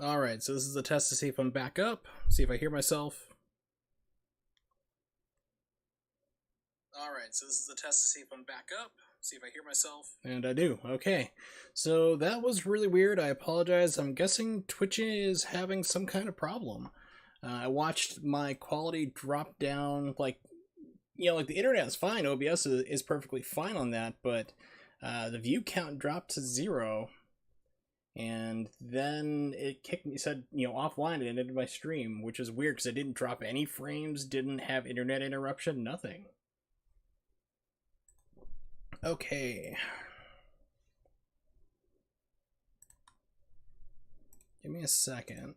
Alright, so this is a test to see if I'm back up, see if I hear myself. Alright, so this is a test to see if I'm back up, see if I hear myself. And I do, okay. So that was really weird, I apologize. I'm guessing Twitch is having some kind of problem. I watched my quality drop down, like the internet is fine, OBS is perfectly fine on that, but the view count dropped to 0. And then it kicked me, said, offline, and ended my stream, which is weird because I didn't drop any frames, didn't have internet interruption, nothing. Okay. Give me a second.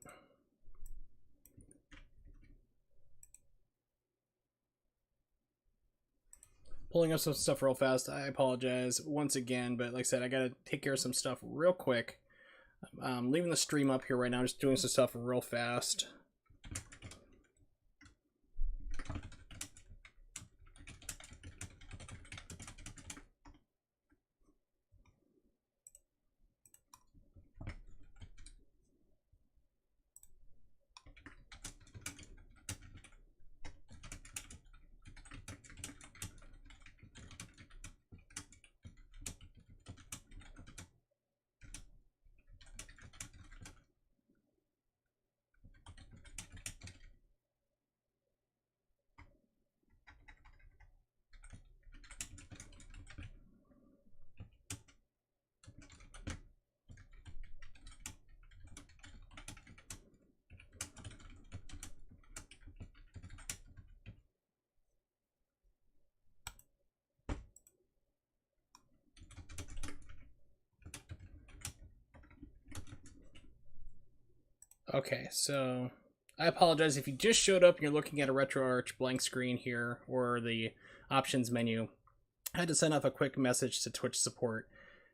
Pulling up some stuff real fast. I apologize once again, but like I said, I gotta take care of some stuff real quick. I'm leaving the stream up here right now, just doing some stuff real fast. Okay, so I apologize if you just showed up and you're looking at a RetroArch blank screen here, or the options menu. I had to send off a quick message to Twitch support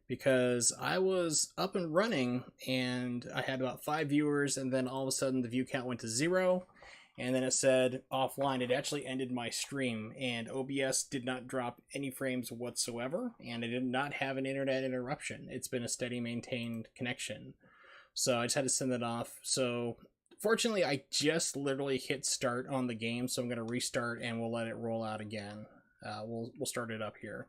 because I was up and running and I had about 5 viewers, and then all of a sudden the view count went to 0, and then it said offline. It actually ended my stream, and OBS did not drop any frames whatsoever, and I did not have an internet interruption. It's been a steady maintained connection. So I just had to send that off. So fortunately, I just literally hit start on the game, so I'm going to restart and we'll let it roll out again. We'll start it up here.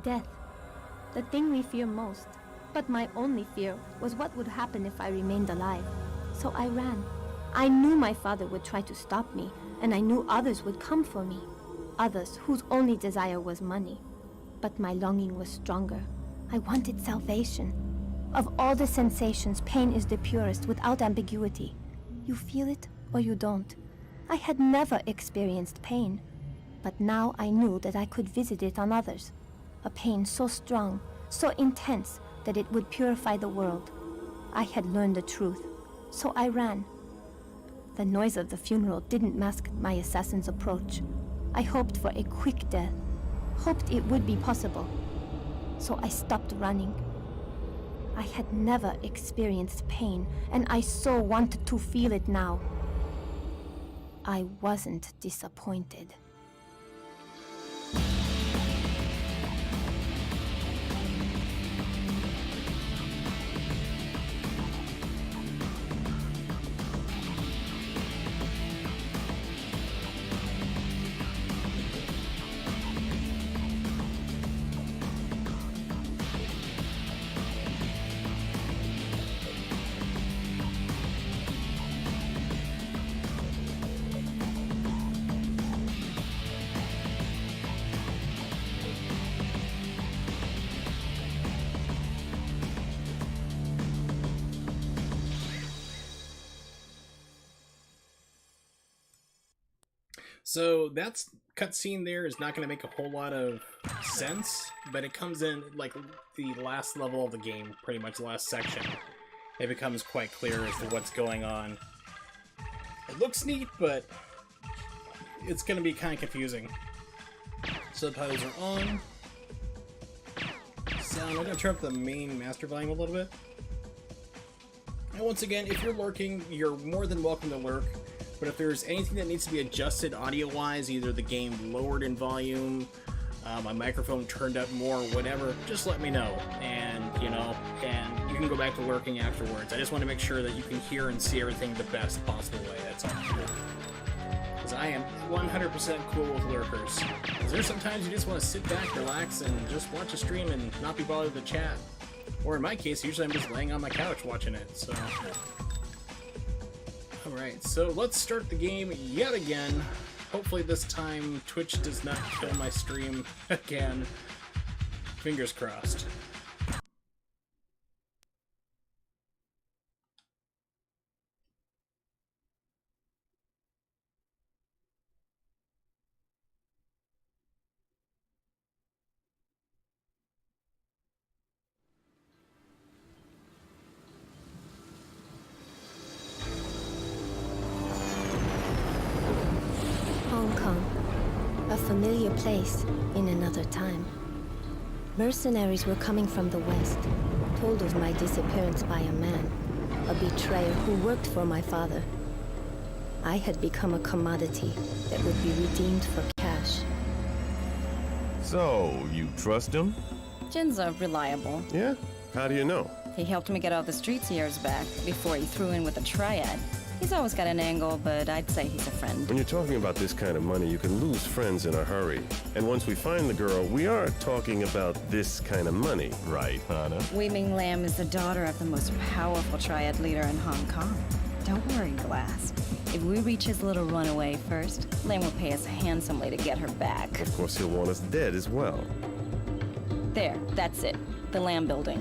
Death. The thing we fear most. But my only fear was what would happen if I remained alive. So I ran. I knew my father would try to stop me, and I knew others would come for me. Others whose only desire was money. But my longing was stronger. I wanted salvation. Of all the sensations, pain is the purest, without ambiguity. You feel it or you don't. I had never experienced pain. But now I knew that I could visit it on others. A pain so strong, so intense, that it would purify the world. I had learned the truth, so I ran. The noise of the funeral didn't mask my assassin's approach. I hoped for a quick death, hoped it would be possible. So I stopped running. I had never experienced pain, and I so wanted to feel it now. I wasn't disappointed. So that's cutscene there is not going to make a whole lot of sense, but it comes in like the last level of the game, pretty much the last section. It becomes quite clear as to what's going on. It looks neat, but it's going to be kind of confusing. Subtitles are on. Sound, I'm going to turn up the main master volume a little bit. And once again, if you're lurking, you're more than welcome to lurk. But if there's anything that needs to be adjusted audio-wise, either the game lowered in volume, my microphone turned up more, whatever, just let me know. And, you know, and you can go back to lurking afterwards. I just want to make sure that you can hear and see everything the best possible way, that's all. Because I am 100% cool with lurkers. Because there's sometimes you just want to sit back, relax, and just watch a stream and not be bothered with the chat. Or in my case, usually I'm just laying on my couch watching it, so... Alright, so let's start the game yet again. Hopefully this time Twitch does not kill my stream again. Fingers crossed. Hong Kong, a familiar place in another time. Mercenaries were coming from the west, told of my disappearance by a man, a betrayer who worked for my father. I had become a commodity that would be redeemed for cash. So, you trust him? Jin's reliable. Yeah? How do you know? He helped me get out of the streets years back, before he threw in with a triad. He's always got an angle, but I'd say he's a friend. When you're talking about this kind of money, you can lose friends in a hurry. And once we find the girl, we are talking about this kind of money, right, Hana? Wei Ming Lam is the daughter of the most powerful triad leader in Hong Kong. Don't worry, Glass. If we reach his little runaway first, Lam will pay us handsomely to get her back. Of course, he'll want us dead as well. There, that's it. The Lam building.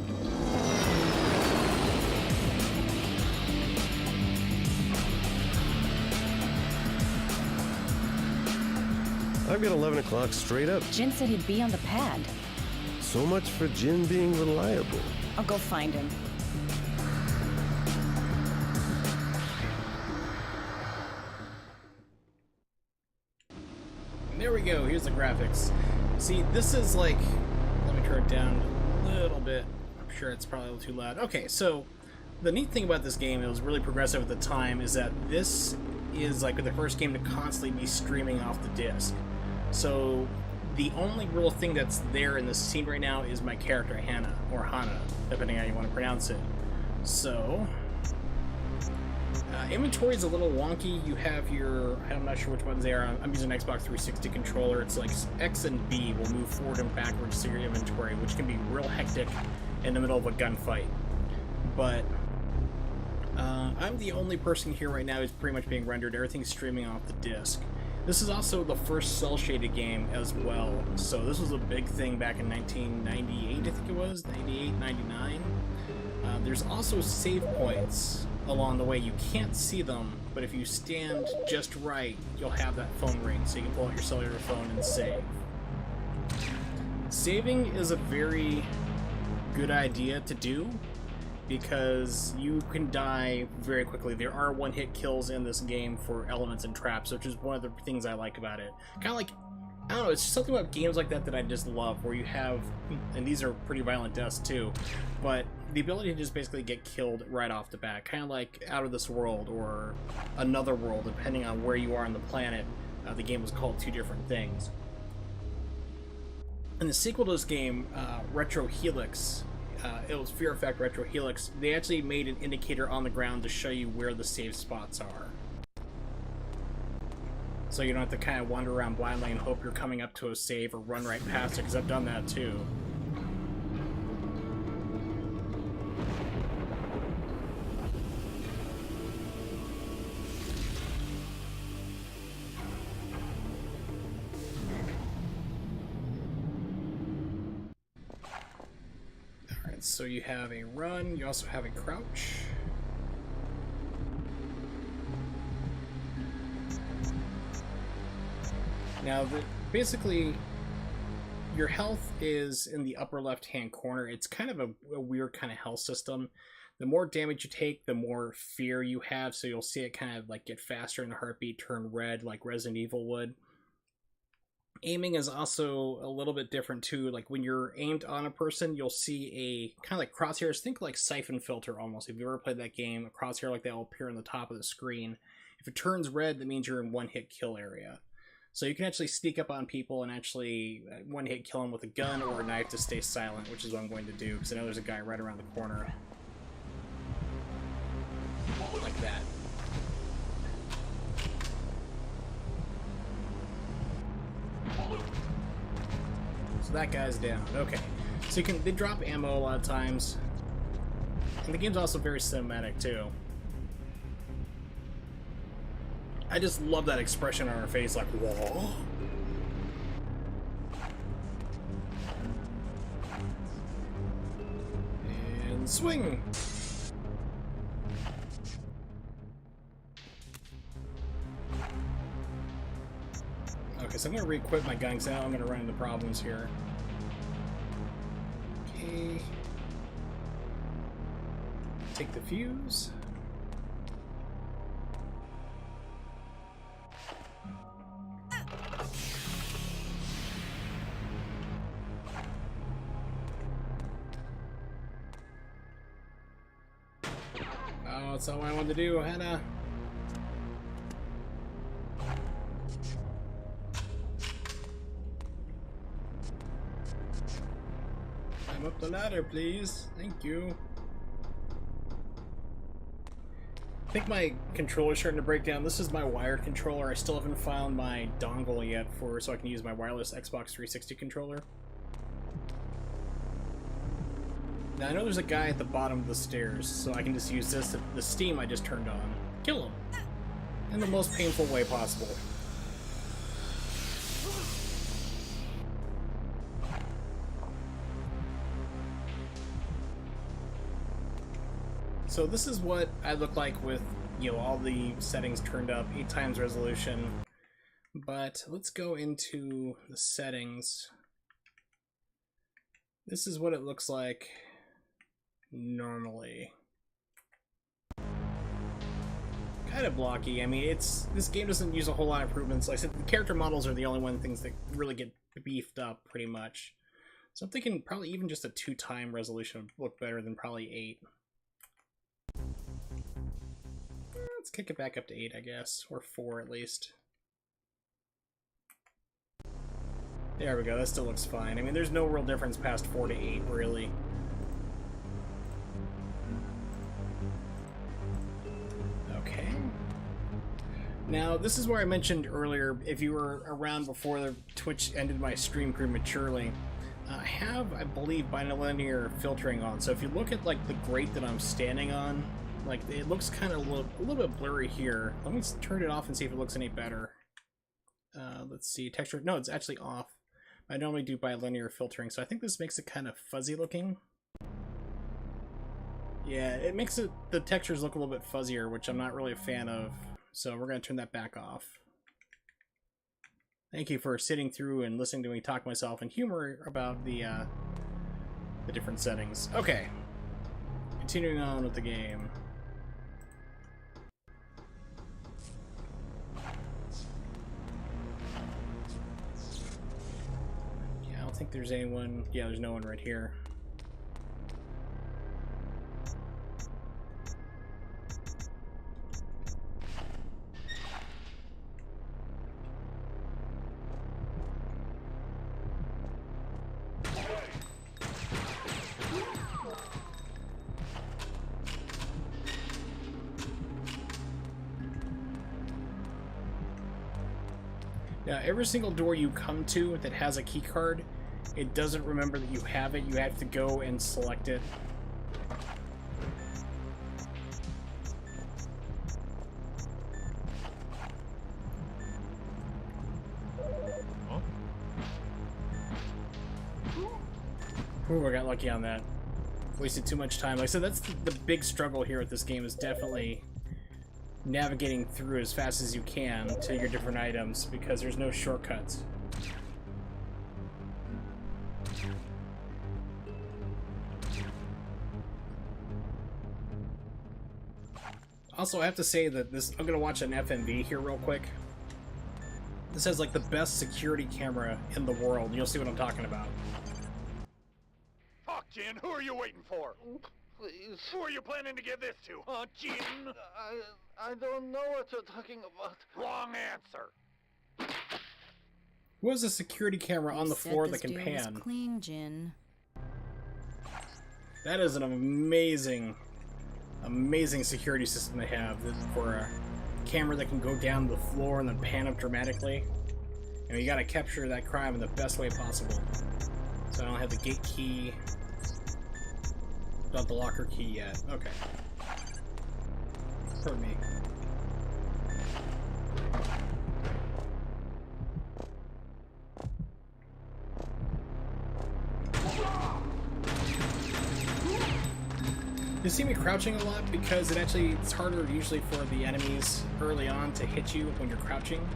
I've got 11 o'clock straight up. Jin said he'd be on the pad. So much for Jin being reliable. I'll go find him. There we go, here's the graphics. See, this is like... Let me turn it down a little bit. I'm sure it's probably a little too loud. Okay, so the neat thing about this game, it was really progressive at the time, is that this is like the first game to constantly be streaming off the disc. So the only real thing that's there in this scene right now is my character, Hannah, or Hana, depending on how you want to pronounce it. So... inventory is a little wonky. You have your... I'm not sure which ones they are. I'm using an Xbox 360 controller. It's like X and B will move forward and backwards to your inventory, which can be real hectic in the middle of a gunfight. But I'm the only person here right now who's pretty much being rendered. Everything's streaming off the disc. This is also the first cel-shaded game as well. So this was a big thing back in 1998, I think it was, 98, 99. There's also save points along the way. You can't see them, but if you stand just right, you'll have that phone ring, so you can pull out your cellular phone and save. Saving is a very good idea to do, because you can die very quickly. There are one-hit kills in this game for elements and traps, which is one of the things I like about it. Kind of like, I don't know, it's just something about games like that that I just love, where you have, and these are pretty violent deaths too, but the ability to just basically get killed right off the bat, kind of like Out of This World or Another World, depending on where you are on the planet. The game was called two different things. In the sequel to this game, Retro Helix, it was Fear Effect Retro Helix, they actually made an indicator on the ground to show you where the save spots are. So you don't have to kind of wander around blindly and hope you're coming up to a save or run right past it, because I've done that too. Alright, so you have a run, you also have a crouch. Now, basically, your health is in the upper left-hand corner. It's kind of a weird kind of health system. The more damage you take, the more fear you have, so you'll see it kind of like get faster in the heartbeat, turn red like Resident Evil would. Aiming is also a little bit different too. Like when you're aimed on a person, you'll see a kind of like crosshairs. Think like Siphon Filter almost. If you've ever played that game, a crosshair like that will appear on the top of the screen. If it turns red, that means you're in one-hit kill area. So you can actually sneak up on people and actually one-hit kill them with a gun or a knife to stay silent, which is what I'm going to do, because I know there's a guy right around the corner. Like that. So that guy's down. Okay. So they drop ammo a lot of times. And the game's also very cinematic too. I just love that expression on her face, like, whoa. And swing! Okay, so I'm gonna re-equip my gun because now I'm gonna run into problems here. Okay. Take the fuse. Oh, that's not what I wanted to do, Hannah. Climb up the ladder, please. Thank you. I think my controller's starting to break down. This is my wired controller. I still haven't found my dongle yet so I can use my wireless Xbox 360 controller. Now I know there's a guy at the bottom of the stairs, so I can just use the steam I just turned on. Kill him. In the most painful way possible. So this is what I look like with, you know, all the settings turned up, 8 times resolution. But let's go into the settings. This is what it looks like normally. Kind of blocky. I mean, this game doesn't use a whole lot of improvements. Like I said, the character models are the only things that really get beefed up pretty much. So I'm thinking probably even just a 2-time resolution would look better than probably 8. Let's kick it back up to 8, I guess, or 4 at least. There we go, that still looks fine. I mean, there's no real difference past 4 to 8, really. Okay. Now, this is where I mentioned earlier, if you were around before the Twitch ended my stream prematurely, I have, I believe, bilinear filtering on. So if you look at, like, the grate that I'm standing on, like, it looks kind of a little bit blurry here. Let me turn it off and see if it looks any better. Let's see, texture, no, it's actually off. I normally do bilinear filtering, so I think this makes it kind of fuzzy looking. Yeah, it makes the textures look a little bit fuzzier, which I'm not really a fan of. So we're going to turn that back off. Thank you for sitting through and listening to me talk myself and humor about the different settings. Okay, continuing on with the game. I don't think there's anyone. Yeah, there's no one right here. Now, every single door you come to that has a key card, it doesn't remember that you have it. You have to go and select it. Ooh, I got lucky on that. Wasted too much time. Like I said, that's the big struggle here with this game, is definitely navigating through as fast as you can to your different items because there's no shortcuts. Also, I have to say that this, I'm gonna watch an FMV here real quick. This has like the best security camera in the world. You'll see what I'm talking about. Fuck, Jin, who are you waiting for? Please. Who are you planning to give this to, huh, Jin? I don't know what you're talking about. Wrong answer. What is a security camera on the floor that can pan? Clean, Jin. That is an amazing, amazing security system they have for a camera that can go down the floor and then pan up dramatically. And you gotta capture that crime in the best way possible. So I don't have the gate key. Not the locker key yet. Okay. Pardon me. You see me crouching a lot because it's harder usually for the enemies early on to hit you when you're crouching.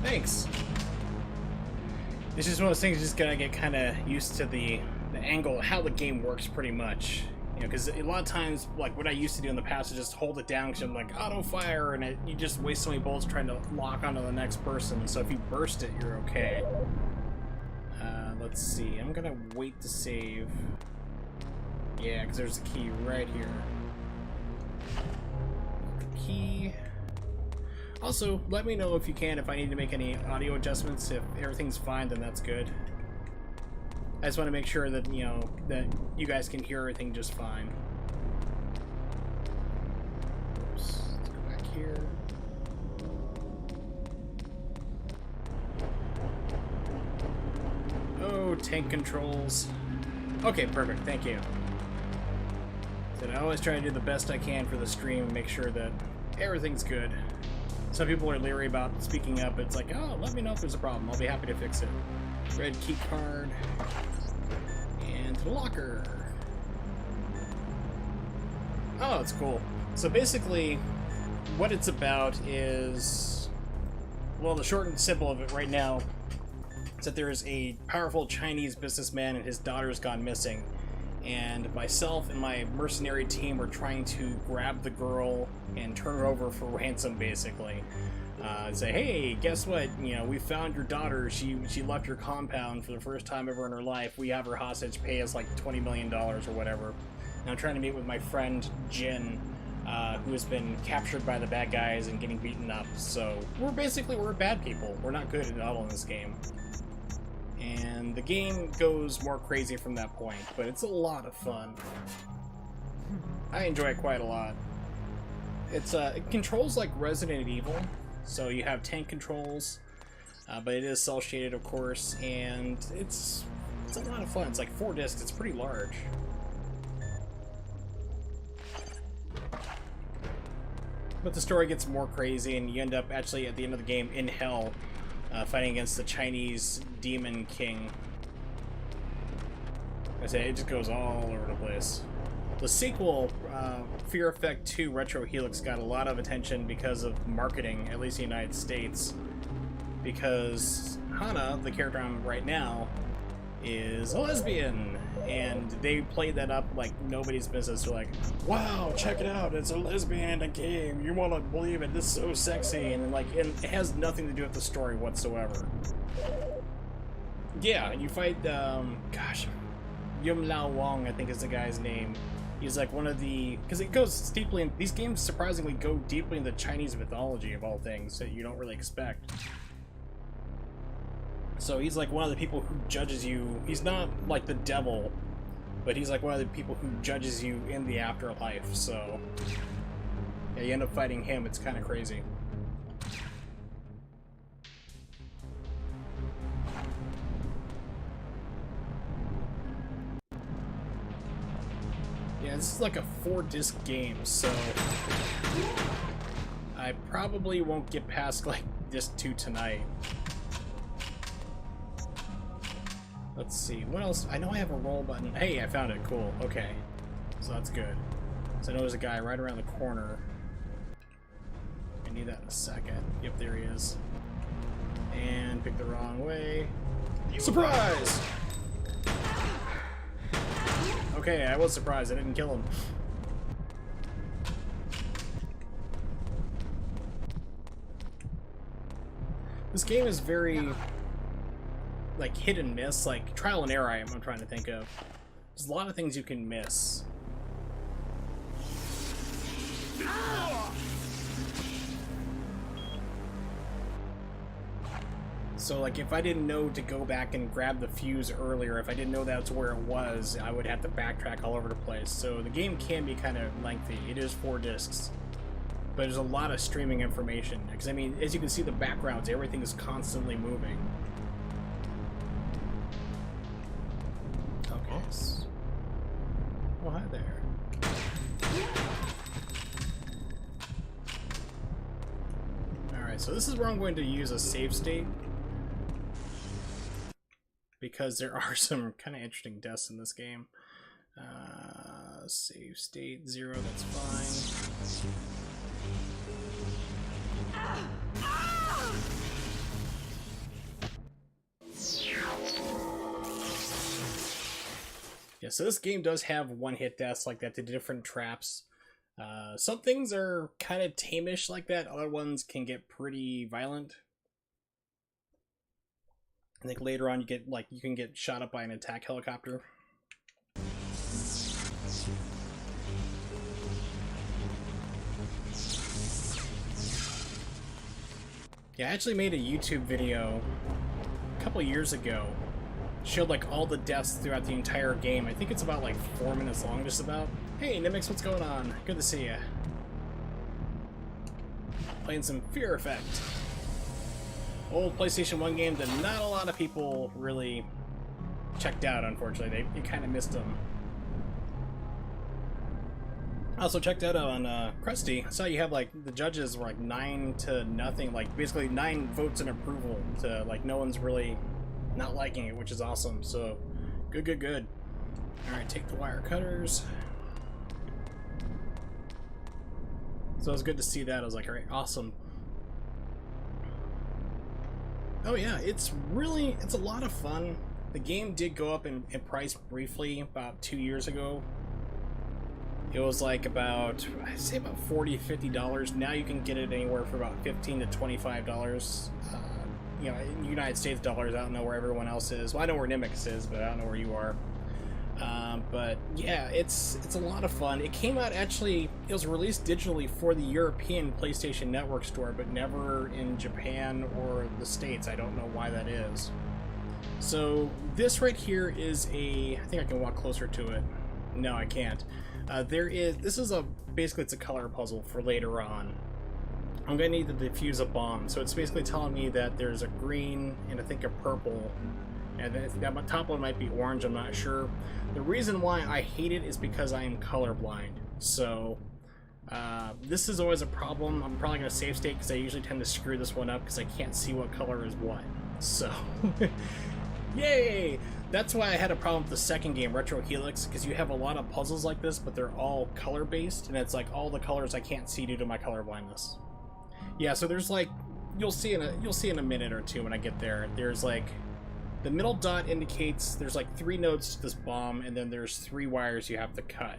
Thanks. It's just one of those things, just gotta get kind of used to the angle, how the game works pretty much. You know, because a lot of times, like what I used to do in the past is just hold it down because I'm like, auto fire, and you just waste so many bullets trying to lock onto the next person. So if you burst it, you're okay. Let's see, I'm gonna wait to save. Yeah, because there's a key right here. Key. Also, let me know if you can, if I need to make any audio adjustments. If everything's fine, then that's good. I just want to make sure that, you know, that you guys can hear everything just fine. Oops, let's go back here. Oh, tank controls. Okay, perfect, thank you. So I always try to do the best I can for the stream and make sure that everything's good. Some people are leery about speaking up. It's like, oh, let me know if there's a problem. I'll be happy to fix it. Red key card. And to the locker. Oh, it's cool. So basically, what it's about is... Well, the short and simple of it right now is that there is a powerful Chinese businessman and his daughter's gone missing. And myself and my mercenary team are trying to grab the girl and turn her over for ransom, basically. Say, hey, guess what? You know, we found your daughter. She left your compound for the first time ever in her life. We have her hostage. Pay us like $20 million or whatever. And I'm trying to meet with my friend Jin, who has been captured by the bad guys and getting beaten up. So we're bad people. We're not good at all in this game. And the game goes more crazy from that point, but it's a lot of fun. I enjoy it quite a lot. It controls like Resident Evil, so you have tank controls, but it is cel shaded, of course, and it's a lot of fun. It's like 4 discs. It's pretty large. But the story gets more crazy, and you end up actually at the end of the game in hell. Fighting against the Chinese demon king. I say it just goes all over the place. The sequel, Fear Effect 2 Retro Helix, got a lot of attention because of marketing, at least in the United States. Because Hana, the character I'm right now, is a lesbian. And they played that up like nobody's business. They're like, wow, check it out, it's a lesbian in a game. You want to believe it, this is so sexy. And like, it has nothing to do with the story whatsoever. Yeah, you fight, gosh, Yum Lao Wong, I think is the guy's name. He's like one of the, because it goes deeply in, these games surprisingly go deeply into Chinese mythology of all things that you don't really expect. So he's like one of the people who judges you. He's not like the devil, but he's like one of the people who judges you in the afterlife. So yeah, you end up fighting him. It's kind of crazy. Yeah, this is like a 4-disc game, so I probably won't get past like disc 2 tonight. Let's see, what else? I know I have a roll button. Hey, I found it, cool, okay. So that's good. So I know there's a guy right around the corner. I need that in a second. Yep, there he is. And pick the wrong way. Surprise! Okay, I was surprised I didn't kill him. This game is very, like, hit and miss, like, trial and error I'm trying to think of. There's a lot of things you can miss. So, like, if I didn't know to go back and grab the fuse earlier, if I didn't know that's where it was, I would have to backtrack all over the place. So the game can be kind of lengthy. It is 4 discs. But there's a lot of streaming information. Because, I mean, as you can see, the backgrounds, everything is constantly moving. Okay. Oh, hi there. Alright, so this is where I'm going to use a save state. Because there are some kind of interesting deaths in this game. Save state 0, that's fine. Yeah, so this game does have one-hit deaths like that to different traps. Some things are kind of tame-ish like that. Other ones can get pretty violent. I think later on you can get shot up by an attack helicopter. Yeah, I actually made a YouTube video a couple years ago. Showed like all the deaths throughout the entire game. I think it's about like 4 minutes long, just about. Hey, Nimix, what's going on? Good to see ya. Playing some Fear Effect. Old PlayStation 1 game that not a lot of people really checked out, unfortunately. They kind of missed them. Also checked out on Krusty. I saw you have like the judges were like 9-0, like basically 9 votes in approval to like no one's really not liking it, which is awesome. So good. Alright, take the wire cutters. So it was good to see that. I was like, alright, awesome. Oh yeah, it's a lot of fun. The game did go up in price briefly about 2 years ago. It was like about, I'd say about $40-50. Now you can get it anywhere for about $15 to $25. You know, in United States dollars. I don't know where everyone else is. Well, I know where Nimix is, but I don't know where you are. But yeah, it's a lot of fun. It came out actually, it was released digitally for the European PlayStation Network store, but never in Japan or the States. I don't know why that is. So this right here is I think I can walk closer to it. No, I can't. This is basically it's a color puzzle for later on. I'm gonna need to defuse a bomb. So it's basically telling me that there's a green and I think a purple. And then that top one might be orange, I'm not sure. The reason why I hate it is because I am colorblind. So this is always a problem. I'm probably going to save state because I usually tend to screw this one up because I can't see what color is what. So, yay! That's why I had a problem with the second game, Retro Helix, because you have a lot of puzzles like this, but they're all color-based, and it's like all the colors I can't see due to my color blindness. Yeah, so there's like, you'll see in a minute or two when I get there. There's like, the middle dot indicates there's like 3 nodes to this bomb, and then there's 3 wires you have to cut.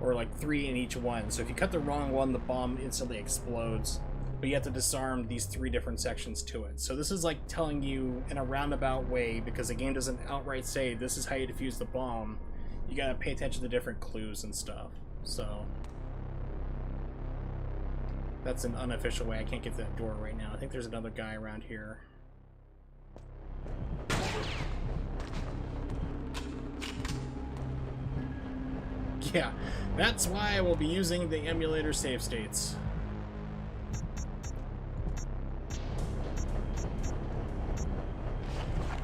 Or like 3 in each one. So if you cut the wrong one, the bomb instantly explodes. but you have to disarm these 3 different sections to it. So this is like telling you in a roundabout way, because the game doesn't outright say this is how you defuse the bomb. You gotta pay attention to different clues and stuff. So that's an unofficial way. I can't get to that door right now. I think there's another guy around here. Yeah, that's why I will be using the emulator save states.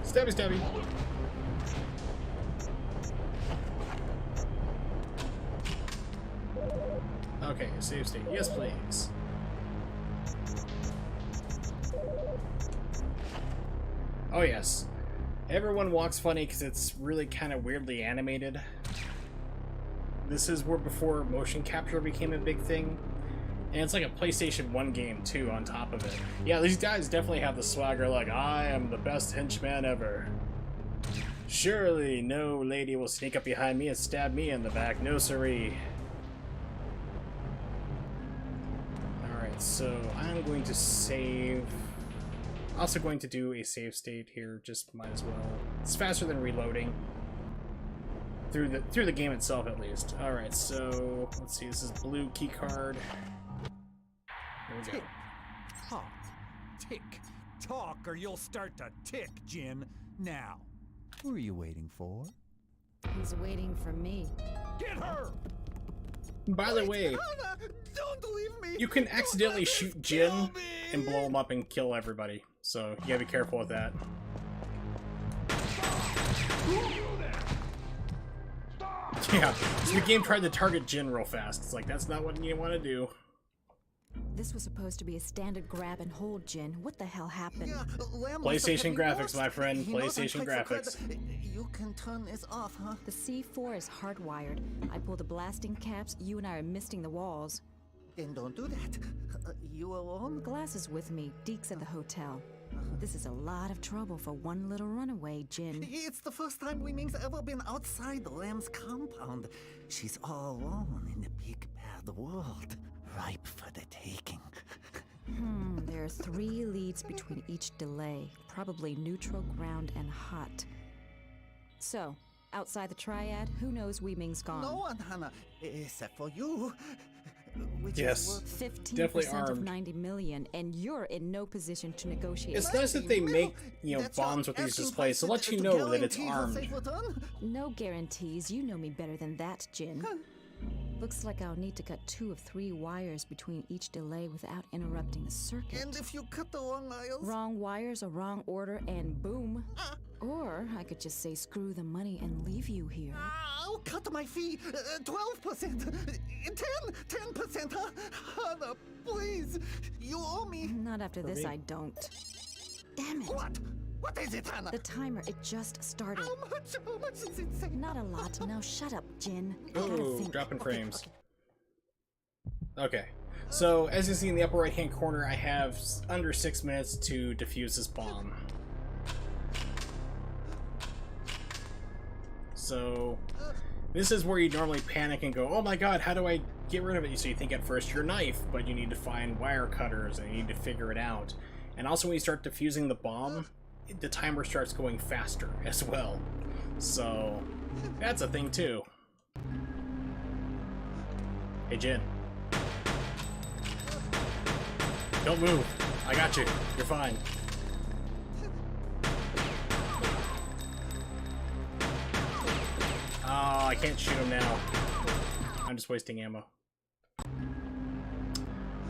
Stabby stabby. Okay, save state. Yes, please. Oh, yes. Everyone walks funny because it's really kind of weirdly animated. This is where before motion capture became a big thing. And it's like a PlayStation 1 game, too, on top of it. Yeah, these guys definitely have the swagger like, I am the best henchman ever. Surely no lady will sneak up behind me and stab me in the back. No siree. Alright, so I'm going to save... Also going to do a save state here, just might as well. It's faster than reloading. Through the game itself, at least. Alright, so let's see, this is blue key card. There we go. Tick, tock, tick, talk, or you'll start to tick, Jin. Now, who are you waiting for? He's waiting for me. Get her! By the way, Hannah, don't leave me. you can Don't accidentally let shoot this Jin kill me. and blow him up and kill everybody. So you gotta be careful with that. Yeah, so the game tried to target Jin real fast. It's like, that's not what you want to do. This was supposed to be a standard grab and hold, Jin. What the hell happened? Yeah, Lamb must have PlayStation had me graphics, lost. my friend. He knows I'm PlayStation tight for graphics. credit. You can turn this off, huh? The C4 is hardwired. I pull the blasting caps, you and I are misting the walls. Then don't do that. You alone? Glass is with me. Deke's at the hotel. This is a lot of trouble for one little runaway, Jin. It's the first time Wei Ming's ever been outside the Lamb's compound. She's all alone in the big bad world, ripe for the taking. There are 3 leads between each delay. Probably neutral, ground, and hot. So, outside the triad, who knows Wei Ming's gone? No one, Hannah, except for you. Which Yes. is worth 15% of armed. 90 million, and you're in no position to negotiate. It's nice that they make, you know, That's bombs your with these asking displays to price let you to know that it's guarantee her armed. safe return? No guarantees. You know me better than that, Jin. Looks like I'll need to cut 2 of 3 wires between each delay without interrupting the circuit. And if you cut the wrong aisles? Wrong wires, a wrong order, and boom. Or I could just say screw the money and leave you here. I'll cut my fee. 12%. 10%, huh? Hannah, please. You owe me. Not after this, me. I don't. Damn it. What? What is it, Hannah? The timer, it just started. How much? How much is it saying? Not a lot. Now shut up, Jin. I gotta Oh, think. dropping Okay, frames. Okay, so as you see in the upper right hand corner, I have under 6 minutes to defuse this bomb. So this is where you normally panic and go, oh my god, how do I get rid of it? So you think at first your knife, but you need to find wire cutters and you need to figure it out. And also when you start defusing the bomb, the timer starts going faster as well. So that's a thing too. Hey Jin. Don't move. I got you. You're fine. Oh, I can't shoot him now. I'm just wasting ammo.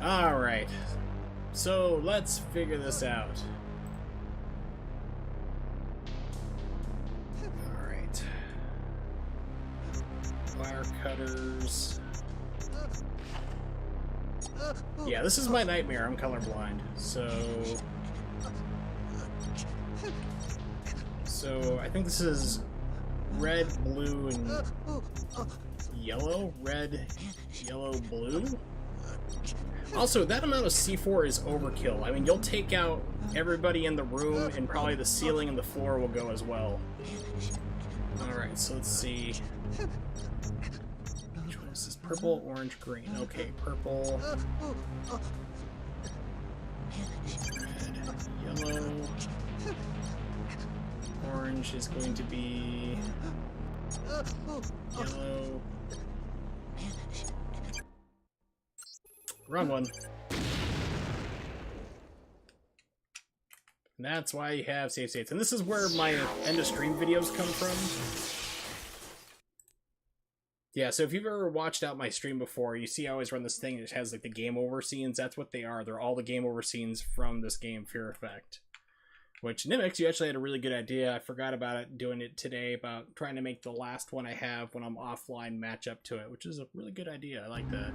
Alright. So, let's figure this out. Alright. Wire cutters. Yeah, this is my nightmare. I'm colorblind. So I think this is red, blue, and yellow? Red, yellow, blue? Also, that amount of C4 is overkill. I mean, you'll take out everybody in the room, and probably the ceiling and the floor will go as well. Alright, so let's see. Which one is this? Purple, orange, green. Okay, purple. Red, yellow. Orange is going to be yellow. Wrong one. And that's why you have save states. And this is where my end of stream videos come from. Yeah, so if you've ever watched out my stream before, you see I always run this thing that has like the game over scenes. That's what they are. They're all the game over scenes from this game, Fear Effect. Which, Nimix, you actually had a really good idea. I forgot about it doing it today, about trying to make the last one I have when I'm offline match up to it, which is a really good idea. I like that.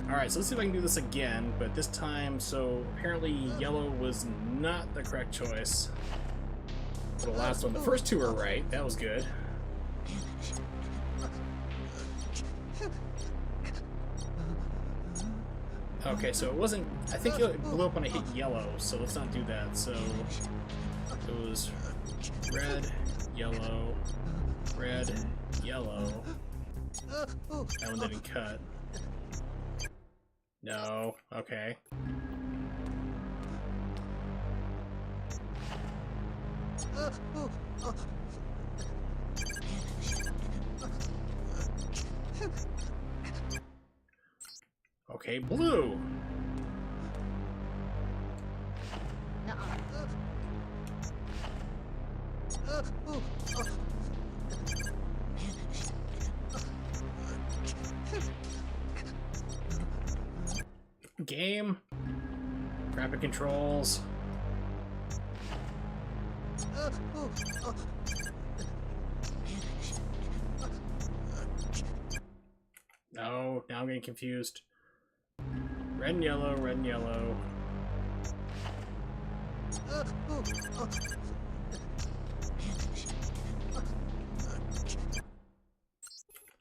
Alright, so let's see if I can do this again, but this time, so apparently yellow was not the correct choice for the last one. The first two were right. That was good. Okay, so it wasn't... I think it blew up when I hit yellow, so let's not do that. So it was red, yellow, red, yellow. That one didn't cut. No, okay. Okay, blue. Game. Rapid controls. No, now I'm getting confused. Red and yellow, red and yellow.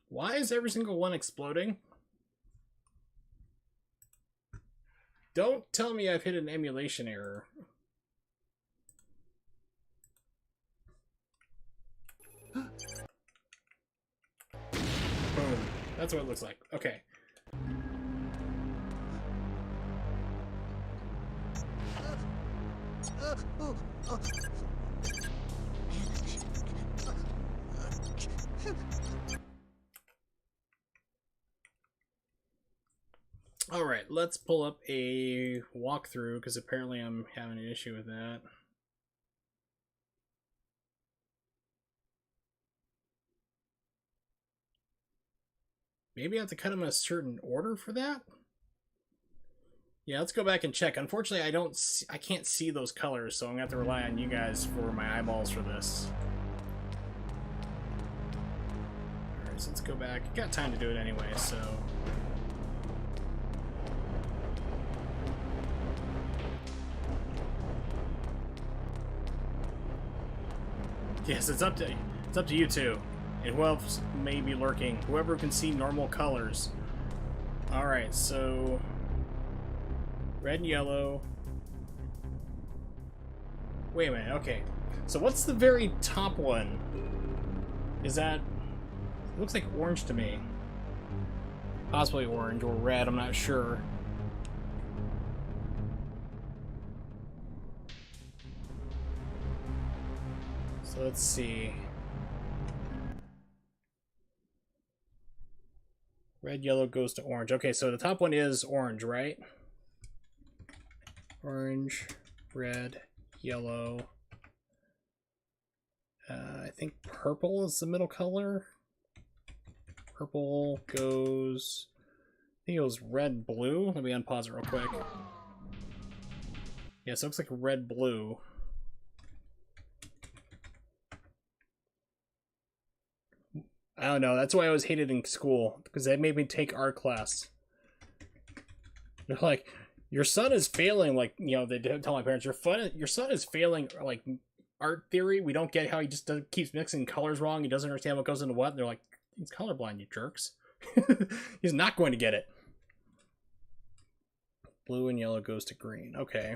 Why is every single one exploding? Don't tell me I've hit an emulation error. Boom. That's what it looks like. Okay. Alright, let's pull up a walkthrough, because apparently I'm having an issue with that. Maybe I have to cut them in a certain order for that? Yeah, let's go back and check. Unfortunately, I can't see those colors, so I'm gonna have to rely on you guys for my eyeballs for this. Alright, so let's go back. Got time to do it anyway, so... Yes, it's up to you two. And who else may be lurking? Whoever can see normal colors. Alright, so... red and yellow. Wait a minute, okay. So what's the very top one? Is that... it looks like orange to me. Possibly orange or red, I'm not sure. So let's see. Red, yellow goes to orange. Okay, so the top one is orange, right? Orange, red, yellow. I think purple is the middle color. Purple goes... I think it was red, blue. Let me unpause it real quick. Yeah, so it looks like red, blue. I don't know. That's why I always hated in school, because they made me take art class. They're like, your son is failing, like, you know, they tell my parents, your son is failing, like, art theory. We don't get how he just keeps mixing colors wrong. He doesn't understand what goes into what. And they're like, he's colorblind, you jerks. He's not going to get it. Blue and yellow goes to green. Okay.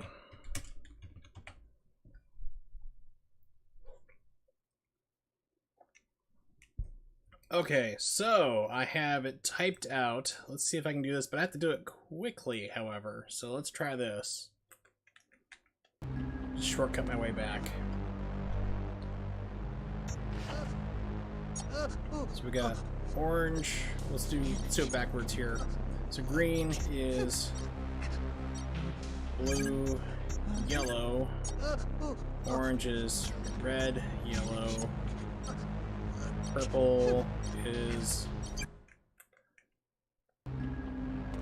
Okay, so I have it typed out. Let's see if I can do this, but I have to do it quickly, however. So let's try this. shortcut my way back. So we got orange. Let's do it backwards here. So green is blue, yellow. Orange is red, yellow. Purple is...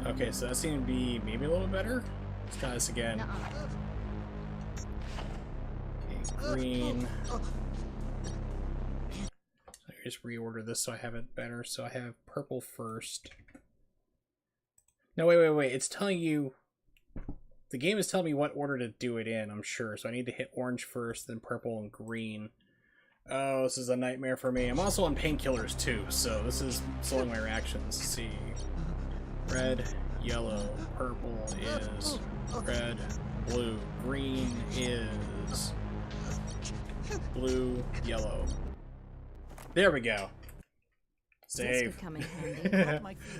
Okay, so that seemed to be maybe a little better. Let's try this again. Okay, green. So I just reorder this so I have it better. So I have purple first. No, wait. It's telling you... The game is telling me what order to do it in, I'm sure. So I need to hit orange first, then purple and green. Oh, this is a nightmare for me. I'm also on painkillers too, so this is slowing my reactions. Let's see. Red, yellow, purple is red, blue, green is blue, yellow. There we go. Save.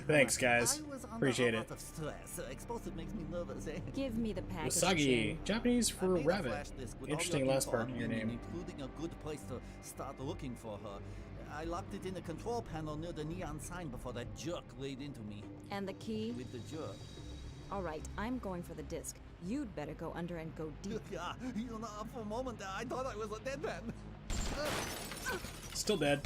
Thanks, guys. Appreciate it. Give me the package. Usagi, Japanese for rabbit. Interesting last part of your name. Including a good place to start looking for her. I locked it in the control panel near the neon sign before that jerk laid into me. And the key? With the jerk. All right, I'm going for the disc. You'd better go under and go deep. Yeah, you know, for a moment I thought I was a dead man. Still dead.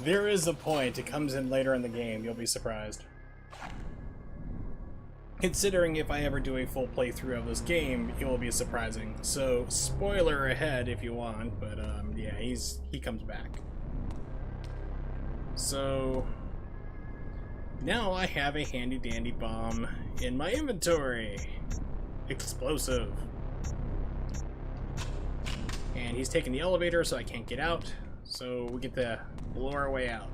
There is a point. It comes in later in the game. You'll be surprised. Considering if I ever do a full playthrough of this game, it will be surprising. So, spoiler ahead if you want, but yeah, he comes back. So, now I have a handy dandy bomb in my inventory. Explosive. And he's taking the elevator, so I can't get out. So we get to blow our way out.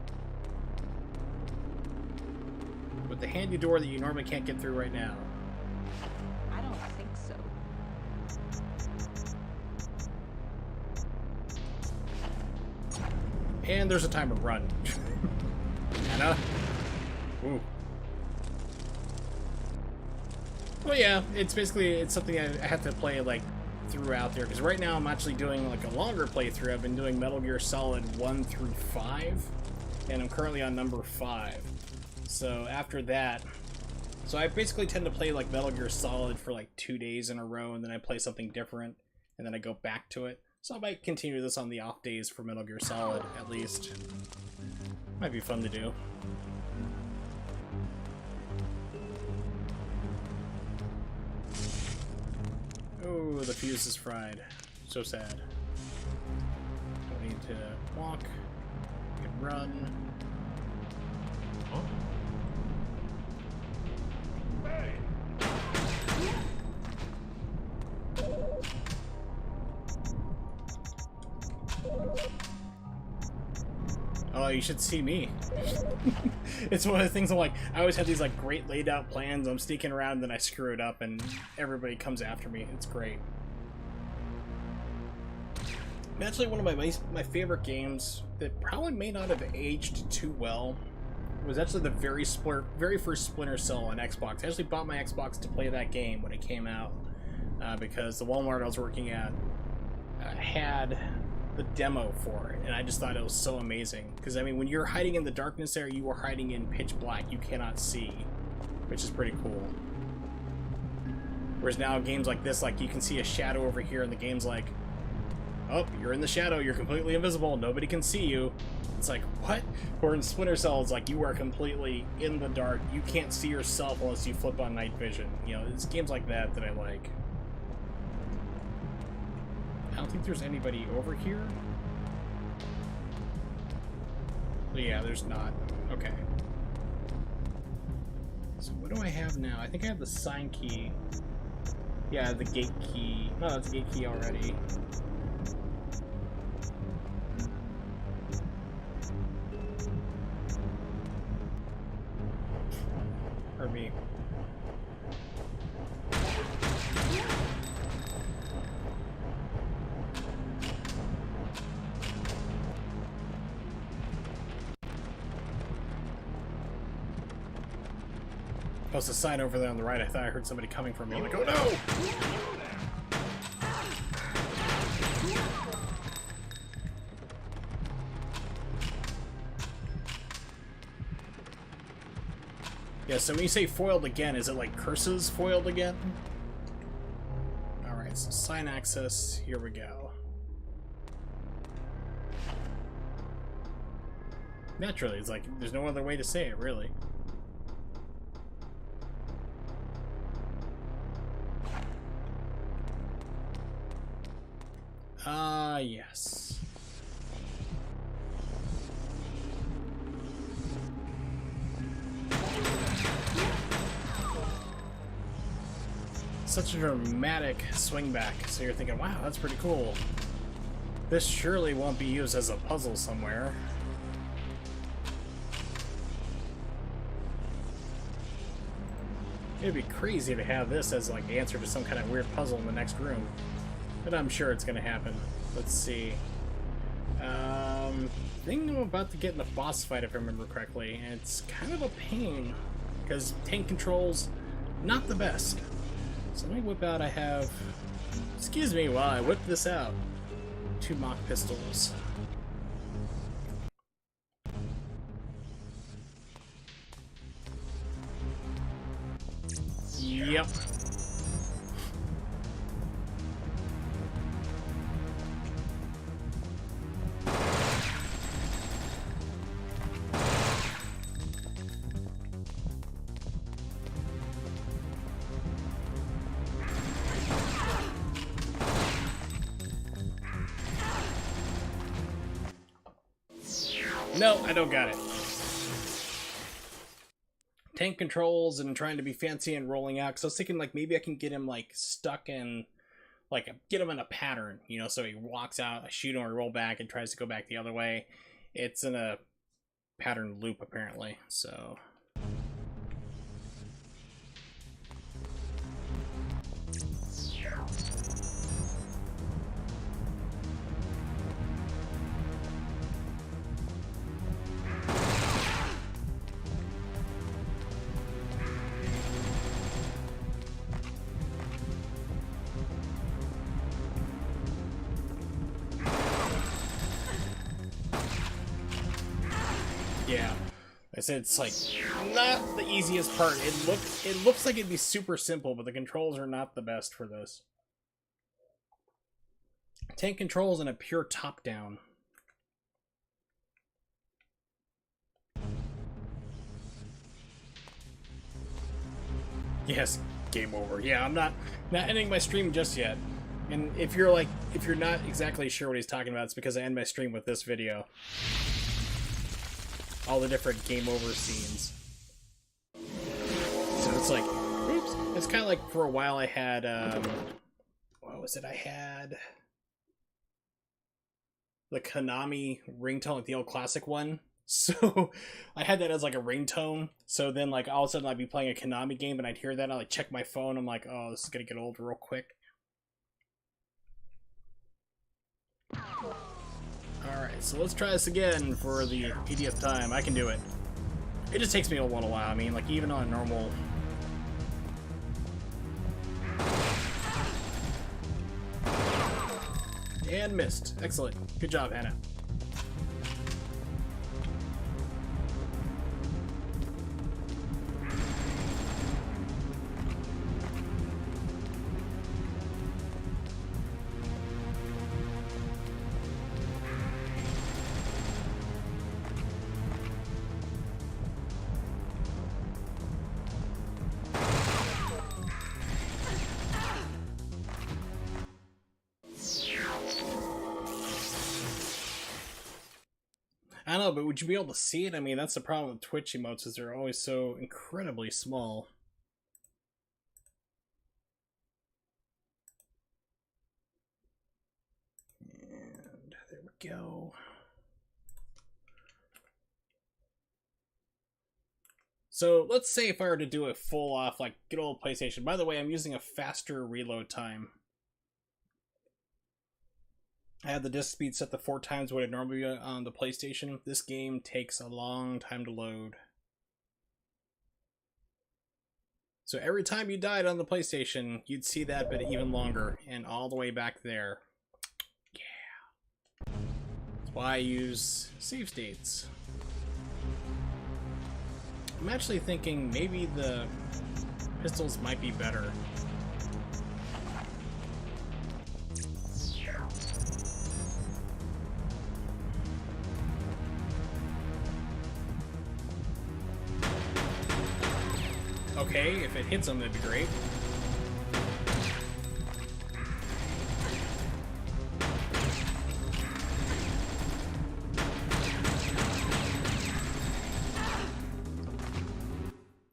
With the handy door that you normally can't get through right now. I don't think so. And there's a timer run. Anna. Ooh. Well, yeah, it's something I have to play like throughout there, because right now I'm actually doing like a longer playthrough. I've been doing Metal Gear Solid 1 through 5, and I'm currently on number 5. So after that, so I basically tend to play like Metal Gear Solid for like 2 days in a row, and then I play something different, and then I go back to it. So I might continue this on the off days for Metal Gear Solid, at least. Might be fun to do. Oh, the fuse is fried. So sad. Don't need to walk. I can run. Oh. Hey. Oh, you should see me. It's one of the things I'm like, I always have these like great laid out plans. I'm sneaking around and then I screw it up and everybody comes after me. It's great. Actually, one of my favorite games that probably may not have aged too well was actually the very first Splinter Cell on Xbox. I actually bought my Xbox to play that game when it came out because the Walmart I was working at had the demo for it, and I just thought it was so amazing. Because I mean, when you're hiding in the darkness there, you are hiding in pitch black. You cannot see, which is pretty cool. Whereas now games like this, like you can see a shadow over here, and the game's like, oh, you're in the shadow, you're completely invisible, nobody can see you. It's like, what? Or in Splinter Cell, it's like you are completely in the dark, you can't see yourself unless you flip on night vision. You know, it's games like that that I like. I don't think there's anybody over here. But yeah, there's not. Okay. So what do I have now? I think I have the sign key. Yeah, the gate key. No, that's a gate key already. Or me. was a sign over there on the right. I thought I heard somebody coming from me. I'm like, oh no! Yeah, so when you say foiled again, is it like curses foiled again? Alright, so sign access, here we go. Naturally, it's like, there's no other way to say it, really. Yes. Such a dramatic swing back, so you're thinking, wow, that's pretty cool. This surely won't be used as a puzzle somewhere. It'd be crazy to have this as like answer to some kind of weird puzzle in the next room. But I'm sure it's gonna happen. Let's see. I think I'm about to get in the boss fight if I remember correctly, and it's kind of a pain because tank controls not the best. So let me whip out. I have, excuse me while I whip this out, 2 mock pistols. Yep. No, I don't got it. Tank controls and trying to be fancy and rolling out. Because I was thinking, like, maybe I can get him, like, stuck in, like, get him in a pattern, you know, so he walks out, I shoot him, or roll back and tries to go back the other way. It's in a pattern loop, apparently, so... Yeah, I said it's like not the easiest part. It looks like it'd be super simple, but the controls are not the best for this. Tank controls and a pure top-down. Yes, game over. Yeah, I'm not ending my stream just yet. And if you're not exactly sure what he's talking about, it's because I end my stream with this video. All the different game over scenes. So it's like, oops. It's kind of like for a while I had, what was it? I had the Konami ringtone, like the old classic one. So I had that as like a ringtone. So then like all of a sudden I'd be playing a Konami game and I'd hear that and I'd like check my phone. I'm like, oh, this is gonna get old real quick. Alright, so let's try this again for the 80th time. I can do it. It just takes me a little while. I mean, like, even on normal... And missed. Excellent. Good job, Hannah. I don't know, but would you be able to see it? I mean, that's the problem with Twitch emotes, is they're always so incredibly small. And there we go. So let's say if I were to do a full off, like, good old PlayStation. By the way, I'm using a faster reload time. I had the disk speed set to 4 times what it normally be on the PlayStation. This game takes a long time to load. So every time you died on the PlayStation, you'd see that bit even longer, and all the way back there. Yeah. That's why I use save states. I'm actually thinking maybe the pistols might be better. Okay, if it hits them, that'd be great.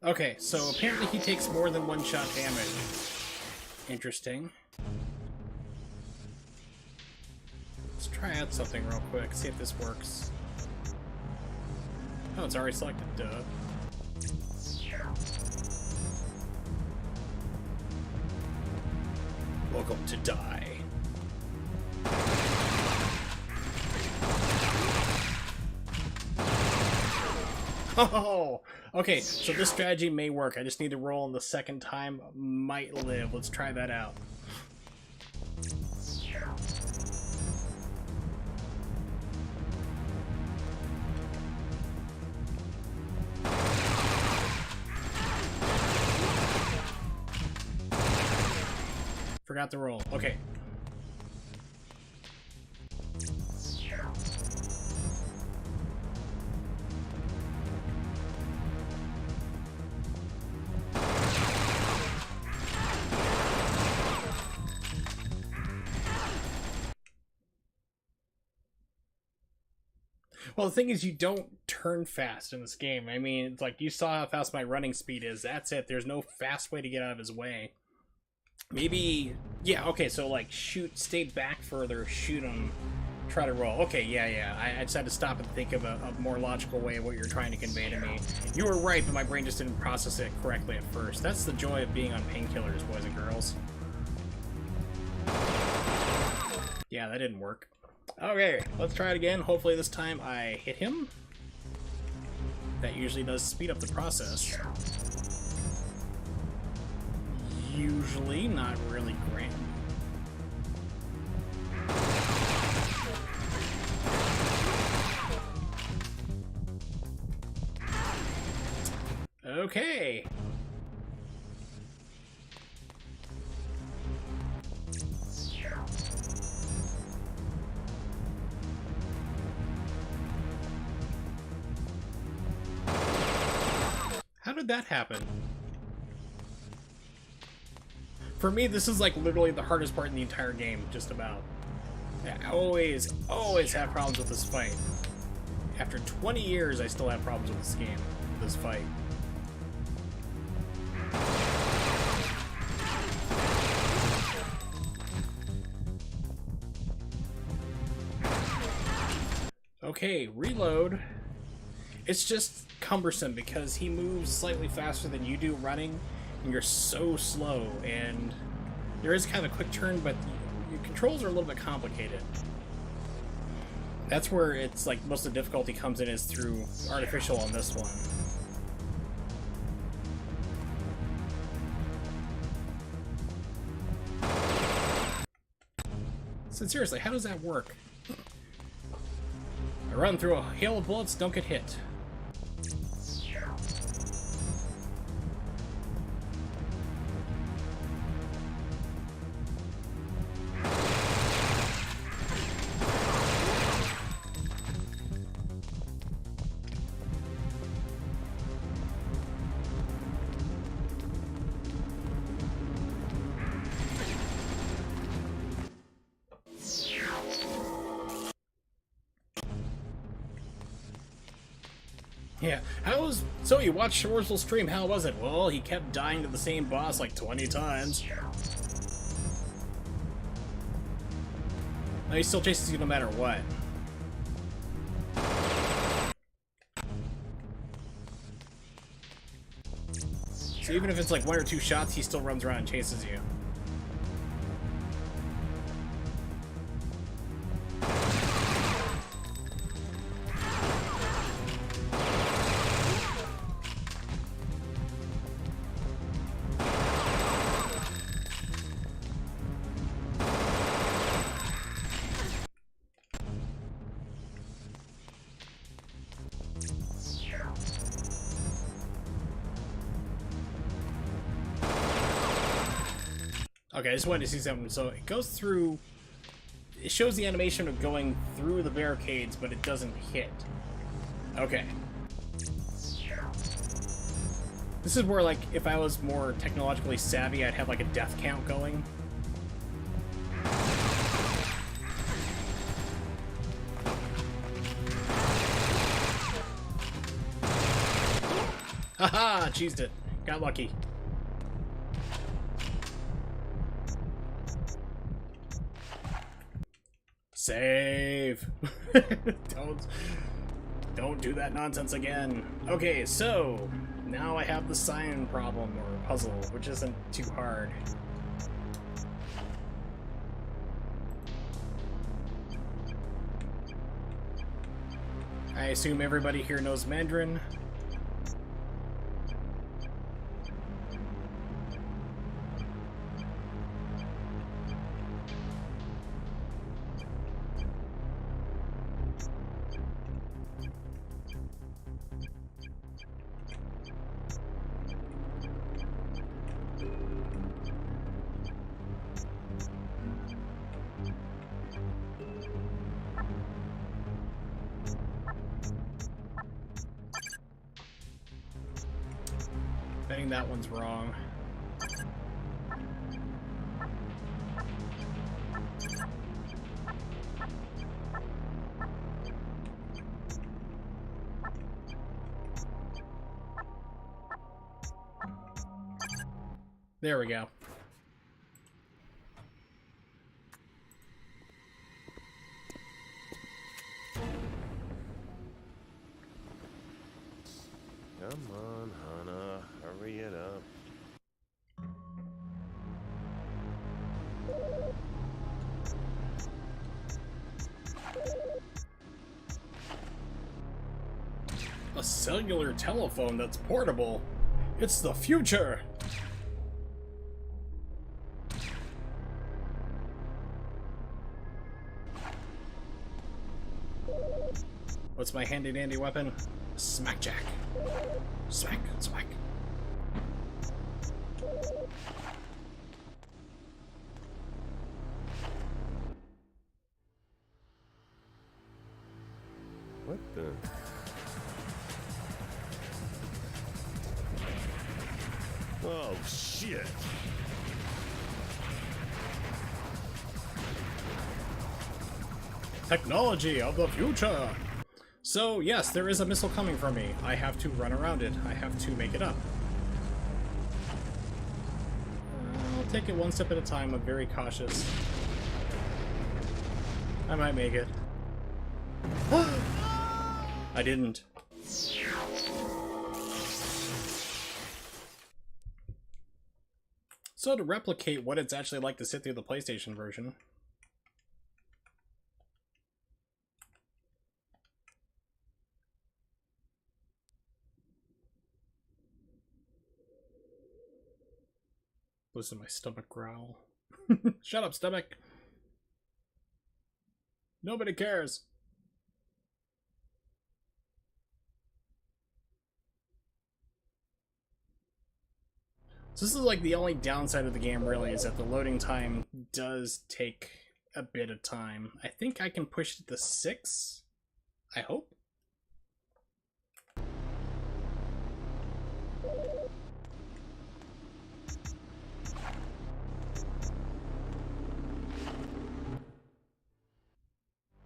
Okay, so apparently he takes more than one shot damage. Interesting. Let's try out something real quick, see if this works. Oh, it's already selected, duh. Welcome to die. Oh, okay, so this strategy may work. I just need to roll on the second time. Might live. Let's try that out. Forgot the roll. Okay. Well, the thing is, you don't turn fast in this game. I mean, it's like, you saw how fast my running speed is. That's it. There's no fast way to get out of his way. Maybe, yeah, okay, so like shoot, stay back further, shoot him, try to roll. Okay, yeah, I just had to stop and think of a more logical way of what you're trying to convey to me. You were right, but my brain just didn't process it correctly at first. That's the joy of being on painkillers, boys and girls. Yeah, that didn't work. Okay, let's try it again. Hopefully this time I hit him. That usually does speed up the process. Usually, not really great. Okay. How did that happen? For me, this is like literally the hardest part in the entire game, just about. Yeah, I always have problems with this fight. After 20 years, I still have problems with this game, this fight. Okay, reload. It's just cumbersome because he moves slightly faster than you do running, and you're so slow, and there is kind of a quick turn, but your controls are a little bit complicated. That's where it's like most of the difficulty comes in, is through artificial on this one. So seriously, how does that work? I run through a hail of bullets, don't get hit. Yeah, so you watched Shoresville's stream, how was it? Well, he kept dying to the same boss like 20 times. Now he still chases you no matter what. So even if it's like 1 or 2 shots, he still runs around and chases you. Okay, I just wanted to see something. So it goes through... It shows the animation of going through the barricades, but it doesn't hit. Okay. This is where, like, if I was more technologically savvy, I'd have, like, a death count going. Haha! Cheesed it. Got lucky. Save! Don't do that nonsense again. Okay, so now I have the sign problem or puzzle, which isn't too hard. I assume everybody here knows Mandarin. Betting that one's wrong. There we go. Come on, Hana. Hurry it up. A cellular telephone that's portable. It's the future! What's my handy dandy weapon? Smackjack. Smack, smack. What the? Oh, shit. Technology of the future! So, yes, there is a missile coming for me. I have to run around it. I have to make it up. I'll take it one step at a time. I'm very cautious. I might make it. I didn't. So to replicate what it's actually like to sit through the PlayStation version, listen to my stomach growl. Shut up, stomach. Nobody cares. So this is like the only downside of the game really, is that the loading time does take a bit of time. I think I can push it to 6. I hope.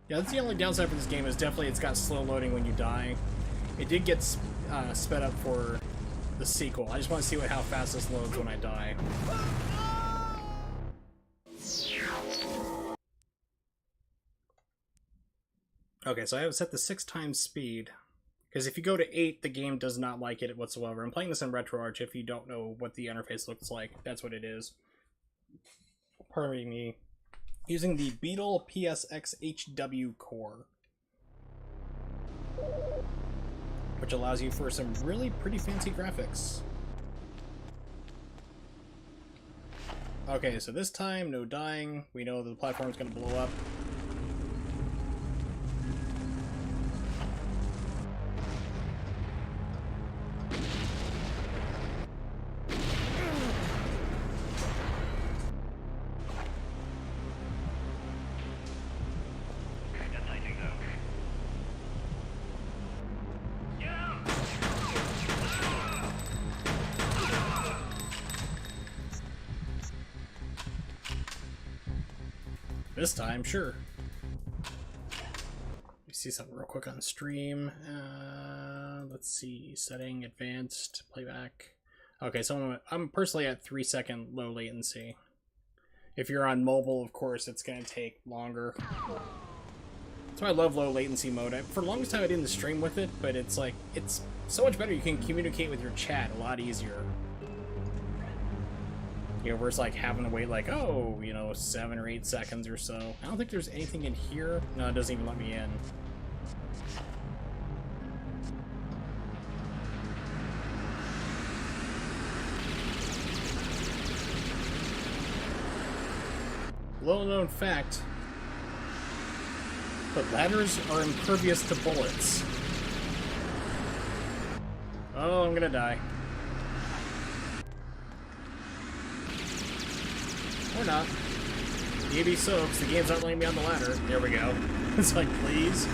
Yeah, that's the only downside for this game, is definitely it's got slow loading when you die. It did get sped up for the sequel. I just want to see how fast this loads when I die. Okay, so I have set the 6 times speed, because if you go to 8, the game does not like it whatsoever. I'm playing this in RetroArch. If you don't know what the interface looks like, that's what it is. Pardon me. Using the Beetle PSX HW core, which allows you for some really pretty fancy graphics. Okay, so this time, no dying. We know the platform's gonna blow up. This time, sure. Let me see something real quick on stream. Let's see, setting, advanced, playback. Okay, so I'm personally at 3-second low latency. If you're on mobile, of course, it's going to take longer. That's why I love low latency mode. For the longest time I didn't stream with it, but it's like, it's so much better. You can communicate with your chat a lot easier. You know, where it's like having to wait like, oh, you know, 7 or 8 seconds or so. I don't think there's anything in here. No, it doesn't even let me in. Little known fact, but ladders are impervious to bullets. Oh, I'm gonna die. Or not. Maybe so, because the game's not letting me on the ladder. There we go. It's like, please.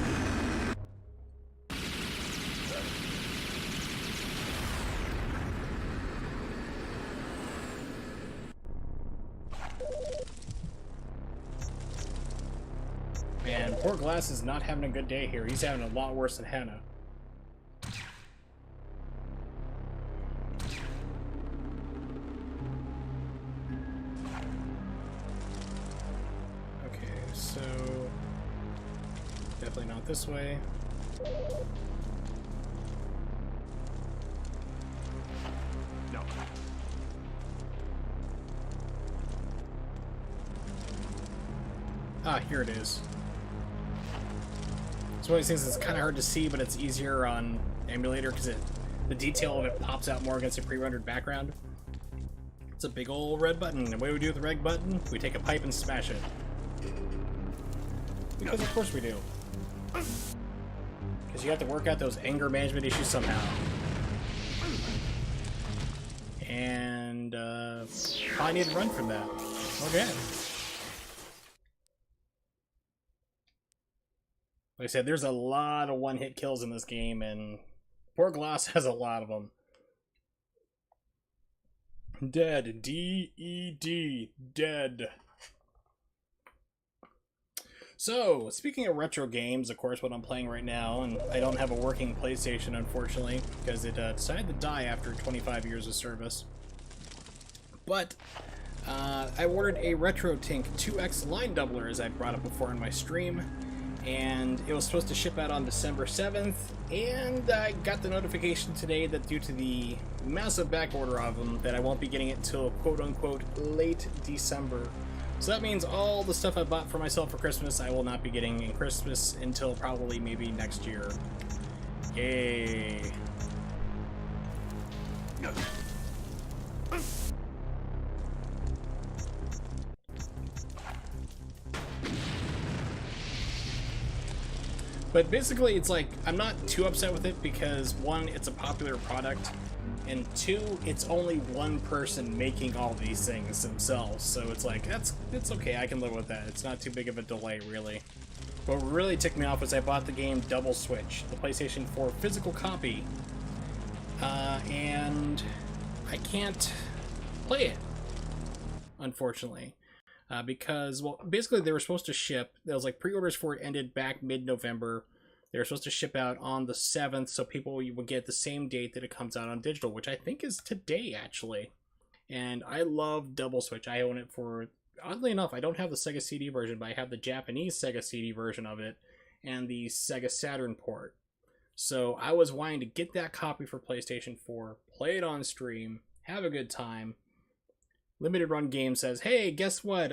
Man, poor Glass is not having a good day here. He's having a lot worse than Hannah. Okay, so... definitely not this way. No. Ah, here it is. It's one of these things that's kind of hard to see, but it's easier on emulator because the detail of it pops out more against a pre-rendered background. It's a big old red button. The way we do with the red button, we take a pipe and smash it. Because of course we do. Because you have to work out those anger management issues somehow. And probably need to run from that. Okay. Like I said, there's a lot of one-hit kills in this game, and poor Gloss has a lot of them. Dead. D-E-D. Dead. So, speaking of retro games, of course, what I'm playing right now, and I don't have a working PlayStation, unfortunately, because it decided to die after 25 years of service. But, I ordered a RetroTink 2X line doubler, as I brought up before in my stream. And it was supposed to ship out on December 7th, and I got the notification today that due to the massive back order of them, that I won't be getting it till quote-unquote late December. So that means all the stuff I bought for myself for Christmas, I will not be getting in Christmas until probably maybe next year. Yay. But basically, it's like, I'm not too upset with it because, one, it's a popular product, and two, it's only one person making all these things themselves, so it's like, it's okay, I can live with that. It's not too big of a delay, really. What really ticked me off was I bought the game Double Switch, the PlayStation 4 physical copy, and I can't play it, unfortunately. Because, well, basically they were supposed to ship, there was like pre-orders for it ended back mid-November. They were supposed to ship out on the 7th, so people would get the same date that it comes out on digital, which I think is today, actually. And I love Double Switch. I own it for, oddly enough, I don't have the Sega CD version, but I have the Japanese Sega CD version of it, and the Sega Saturn port. So I was wanting to get that copy for PlayStation 4, play it on stream, have a good time. Limited Run Games says, hey, guess what?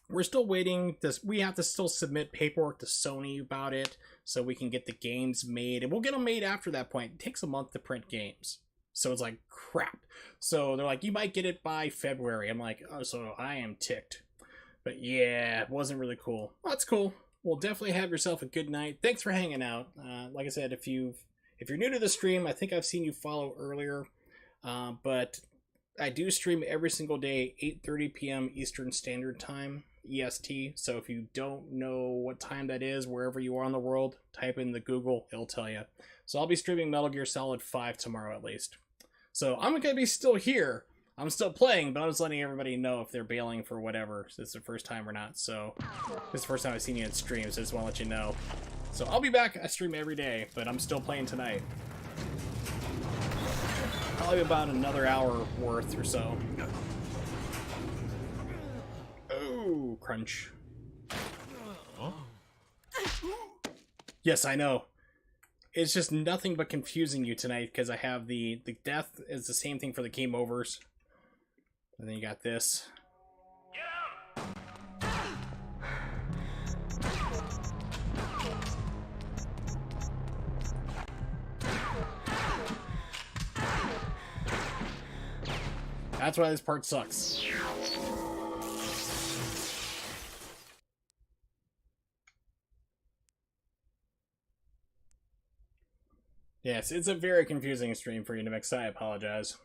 We're still waiting. We have to still submit paperwork to Sony about it so we can get the games made. And we'll get them made after that point. It takes a month to print games. So it's like, crap. So they're like, you might get it by February. I'm like, oh, so I am ticked. But yeah, it wasn't really cool. Well, that's cool. Well, definitely have yourself a good night. Thanks for hanging out. Like I said, if you're new to the stream, I think I've seen you follow earlier. But I do stream every single day, 8:30 p.m. Eastern Standard Time, EST. So if you don't know what time that is, wherever you are in the world, type in the Google, it'll tell you. So I'll be streaming Metal Gear Solid 5 tomorrow at least. So I'm going to be still here. I'm still playing, but I'm just letting everybody know if they're bailing for whatever, if it's the first time or not. So, this is the first time I've seen you in stream, so I just want to let you know. So, I'll be back. I stream every day, but I'm still playing tonight. Probably about another hour worth or so. Oh, crunch. Huh? Yes, I know. It's just nothing but confusing you tonight because I have the death is the same thing for the game overs. And then you got this. That's why this part sucks. Yes, it's a very confusing stream for you to mix. I apologize.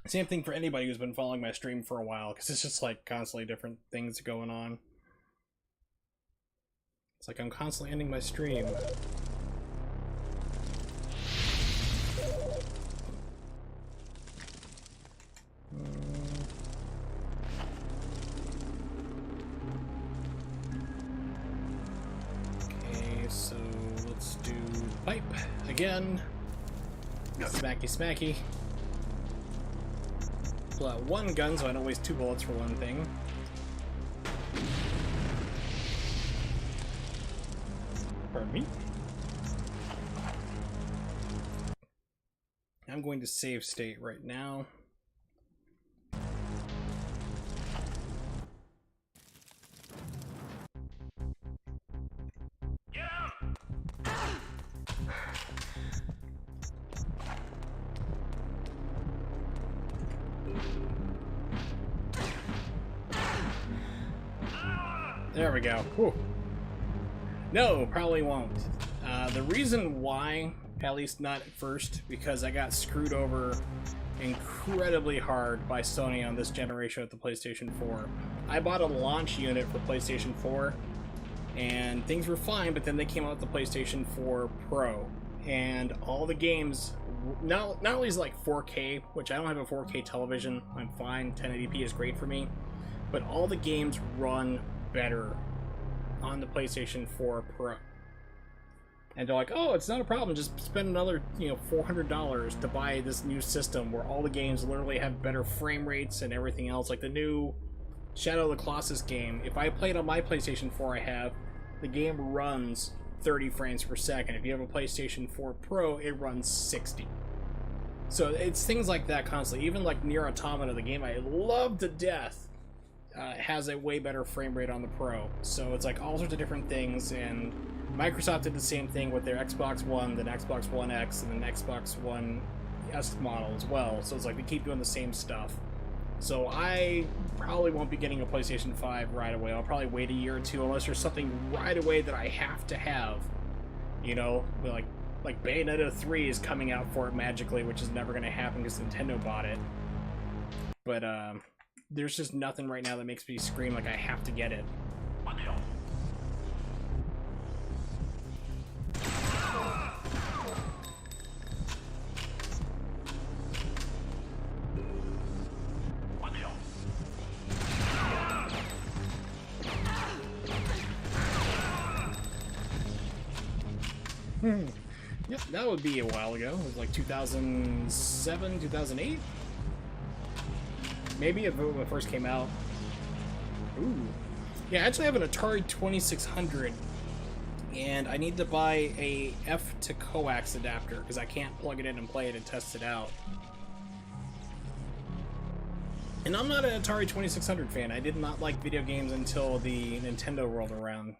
Same thing for anybody who's been following my stream for a while, because it's just like constantly different things going on. It's like I'm constantly ending my stream. Okay, so let's do pipe again. Smacky smacky. Pull out one gun so I don't waste 2 bullets for one thing. Pardon me. I'm going to save state right now. There we go. Whew. No, probably won't. The reason why, at least not at first, because I got screwed over incredibly hard by Sony on this generation with the PlayStation 4. I bought a launch unit for PlayStation 4, and things were fine, but then they came out with the PlayStation 4 Pro, and all the games, not only is it like 4K, which I don't have a 4K television, I'm fine, 1080p is great for me, but all the games run better on the PlayStation 4 Pro. And they're like, oh, it's not a problem, just spend another, $400 to buy this new system where all the games literally have better frame rates and everything else. Like the new Shadow of the Colossus game, if I play it on my PlayStation 4 the game runs 30 frames per second. If you have a PlayStation 4 Pro, it runs 60. So it's things like that constantly. Even like Nier Automata, the game I love to death, has a way better frame rate on the Pro. So it's like all sorts of different things, and Microsoft did the same thing with their Xbox One, then Xbox One X, and then Xbox One S model as well. So it's like they keep doing the same stuff. So I probably won't be getting a PlayStation 5 right away. I'll probably wait a year or two unless there's something right away that I have to have. Like Bayonetta 3 is coming out for it magically, which is never going to happen because Nintendo bought it. But there's just nothing right now that makes me scream like I have to get it. Yep, that would be a while ago. It was like 2007, 2008? Maybe if it first came out. Ooh. Yeah, I actually have an Atari 2600, and I need to buy a F to coax adapter, because I can't plug it in and play it and test it out. And I'm not an Atari 2600 fan. I did not like video games until the Nintendo rolled around.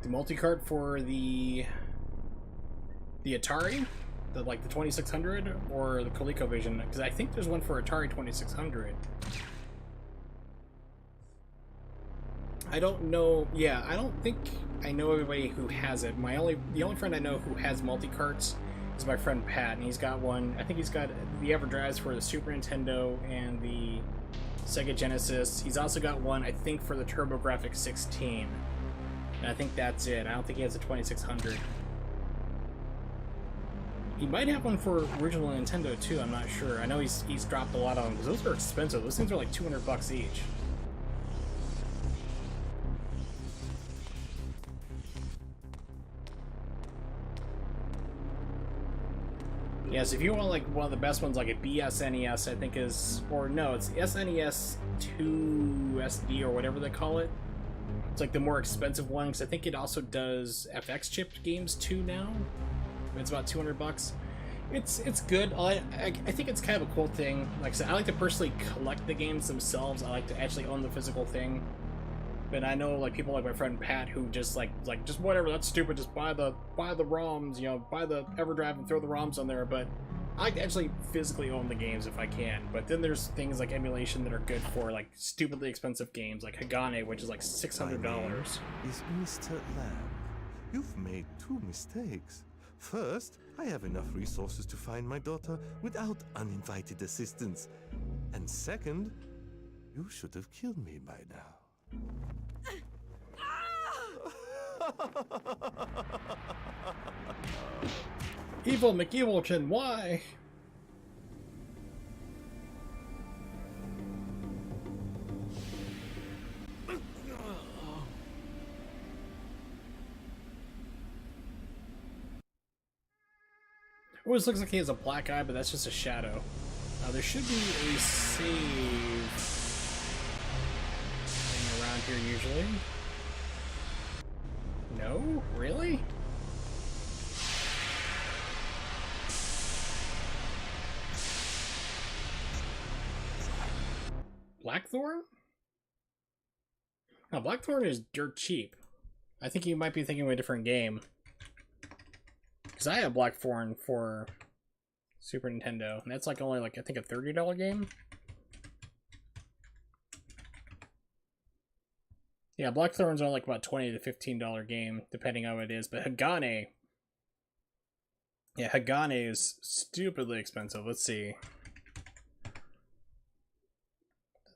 The multi-cart for the Atari, the 2600 or the ColecoVision, because I think there's one for Atari 2600. I don't know. Yeah, I don't think I know everybody who has it. The only friend I know who has multi-carts is my friend Pat, and he's got one. I think he's got the EverDrives for the Super Nintendo and the Sega Genesis. He's also got one, I think, for the TurboGrafx 16. And I think that's it. I don't think he has a 2600. He might have one for original Nintendo too. I'm not sure. I know he's dropped a lot on them because those are expensive. Those things are like $200 each. Yes, if you want like one of the best ones, like a BSNES, I think is, or no, it's SNES 2 SD or whatever they call it. It's like the more expensive one because I think it also does FX chipped games too now. It's about $200. It's good. I think it's kind of a cool thing. Like I said, I like to personally collect the games themselves. I like to actually own the physical thing. But I know like people like my friend Pat who just like just whatever, that's stupid, just buy the ROMs, you know, buy the EverDrive and throw the ROMs on there. But I like to actually physically own the games if I can. But then there's things like emulation that are good for like stupidly expensive games like Hagane, which is like $600. My name is Mr. Lamb. You've made 2 mistakes. First, I have enough resources to find my daughter without uninvited assistance. And second, you should have killed me by now. Evil McEvilton, why? Always looks like he has a black eye, but that's just a shadow. There should be a save thing around here usually. No? Really? Blackthorn? No, Blackthorn is dirt cheap. I think you might be thinking of a different game. Because I have Blackthorn for Super Nintendo, and that's like only like I think a $30 game. Yeah, Blackthorn's only like about $20 to $15 game, depending on what it is. But Hagane, yeah, Hagane is stupidly expensive. Let's see,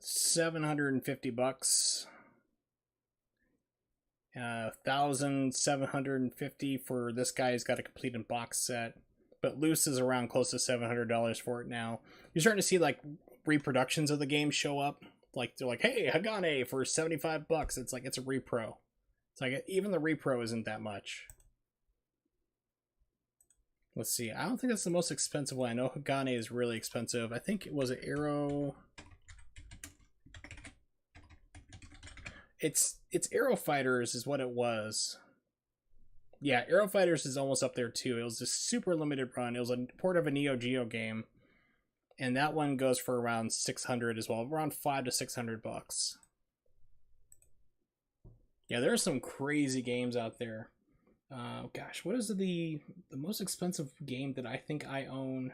$750. 1,750 for this guy who's got a completed box set, but loose is around close to $700 for it now. You're starting to see like reproductions of the game show up. Like they're like, hey, Hagane for $75. It's like it's a repro. It's like even the repro isn't that much. Let's see. I don't think that's the most expensive one. I know Hagane is really expensive. I think it was an Arrow. It's Arrow Fighters is what it was. Yeah, Arrow Fighters is almost up there too. It was a super limited run. It was a port of a Neo Geo game. And that one goes for around $600 as well. Around $500 to $600. Yeah, there are some crazy games out there. Gosh, what is the most expensive game that I think I own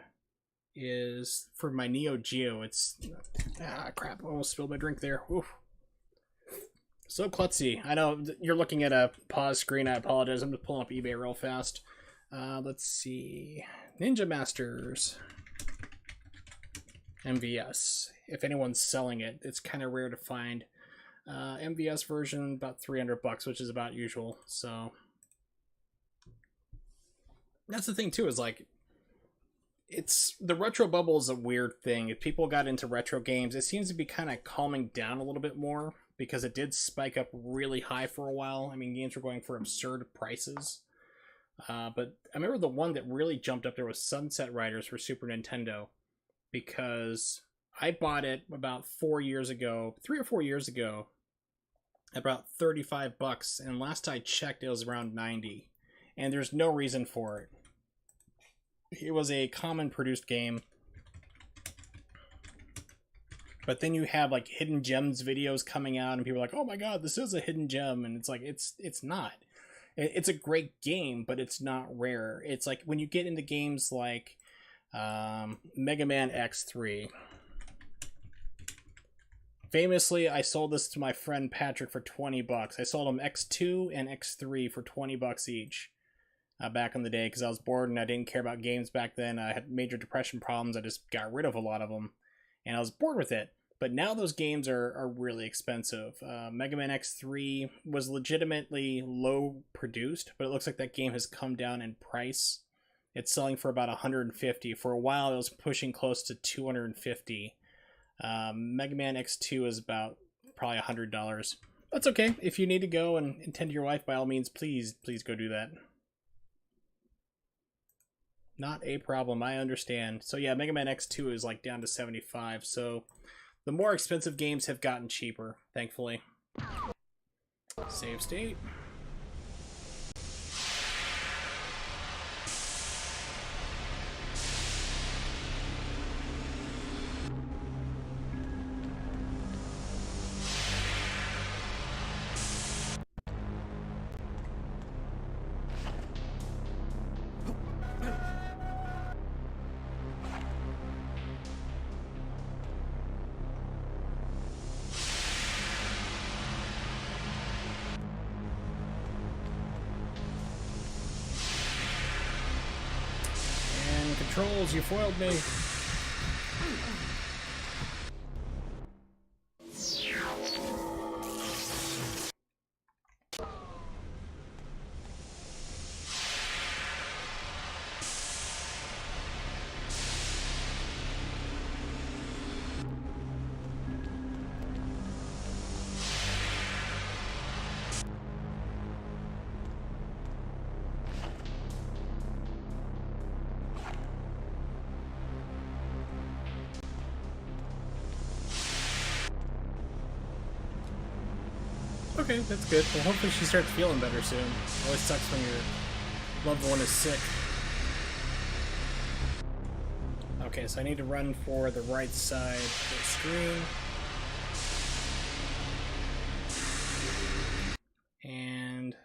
is for my Neo Geo. It's crap, I almost spilled my drink there. Oof. So klutzy. I know you're looking at a pause screen. I apologize. I'm just pulling up eBay real fast. Let's see. Ninja Masters. MVS. If anyone's selling it, it's kind of rare to find. MVS version, about $300, which is about usual. So that's the thing too, is like it's the retro bubble is a weird thing. If people got into retro games, it seems to be kind of calming down a little bit more because it did spike up really high for a while. I mean, games were going for absurd prices. But I remember the one that really jumped up there was Sunset Riders for Super Nintendo, because I bought it about 3 or 4 years ago, about $35, and last I checked it was around $90, and there's no reason for it. It was a common produced game, but then you have like hidden gems videos coming out, and people are like, "Oh my god, this is a hidden gem," and it's like it's not. It's a great game, but it's not rare. It's like when you get into games like Mega Man X3. Famously, I sold this to my friend Patrick for $20. I sold him X2 and X3 for $20 each. back in the day because I was bored and I didn't care about games back then. I had major depression problems. I just got rid of a lot of them, and I was bored with it. But now those games are really expensive. Mega Man X3 was legitimately low produced, but it looks like that game has come down in price. It's selling for about $150. For a while, it was pushing close to $250. Mega Man X2 is about probably $100. That's okay. If you need to go and tend to your wife, by all means, please go do that. Not a problem. I understand. So yeah, Mega Man X2 is like down to 75. So the more expensive games have gotten cheaper, thankfully. Save state. Controls, you foiled me. Okay, that's good. Well, hopefully she starts feeling better soon. It always sucks when your loved one is sick. Okay, so I need to run for the right side of the screen. And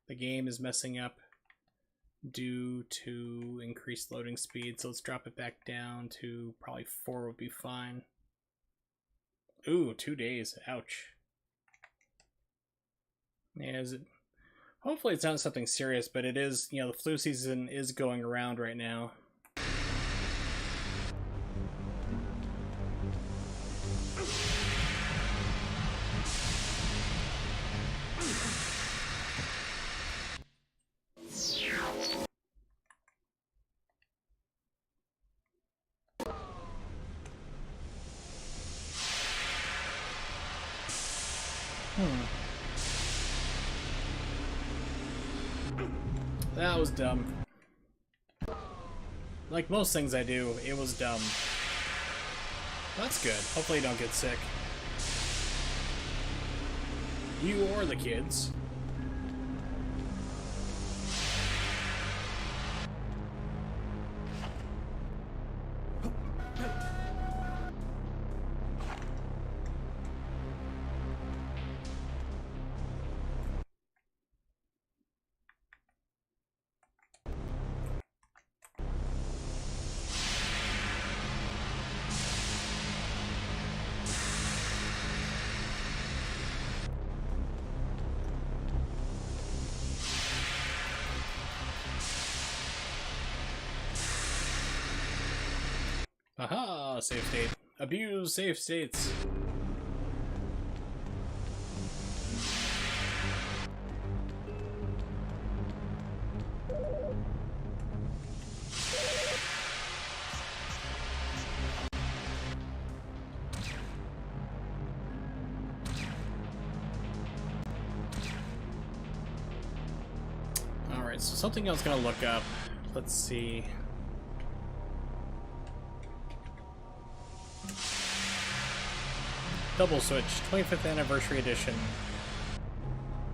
the game is messing up due to increased loading speed, so let's drop it back down to probably 4 would be fine. Ooh, 2 days. Ouch. Yeah, is it? Hopefully it's not something serious, but it is, you know, the flu season is going around right now. That was dumb. Like most things I do, it was dumb. That's good. Hopefully you don't get sick. You or the kids. Aha! Safe state. Abuse safe states. Alright, so something I was gonna look up. Let's see. Double Switch 25th Anniversary Edition.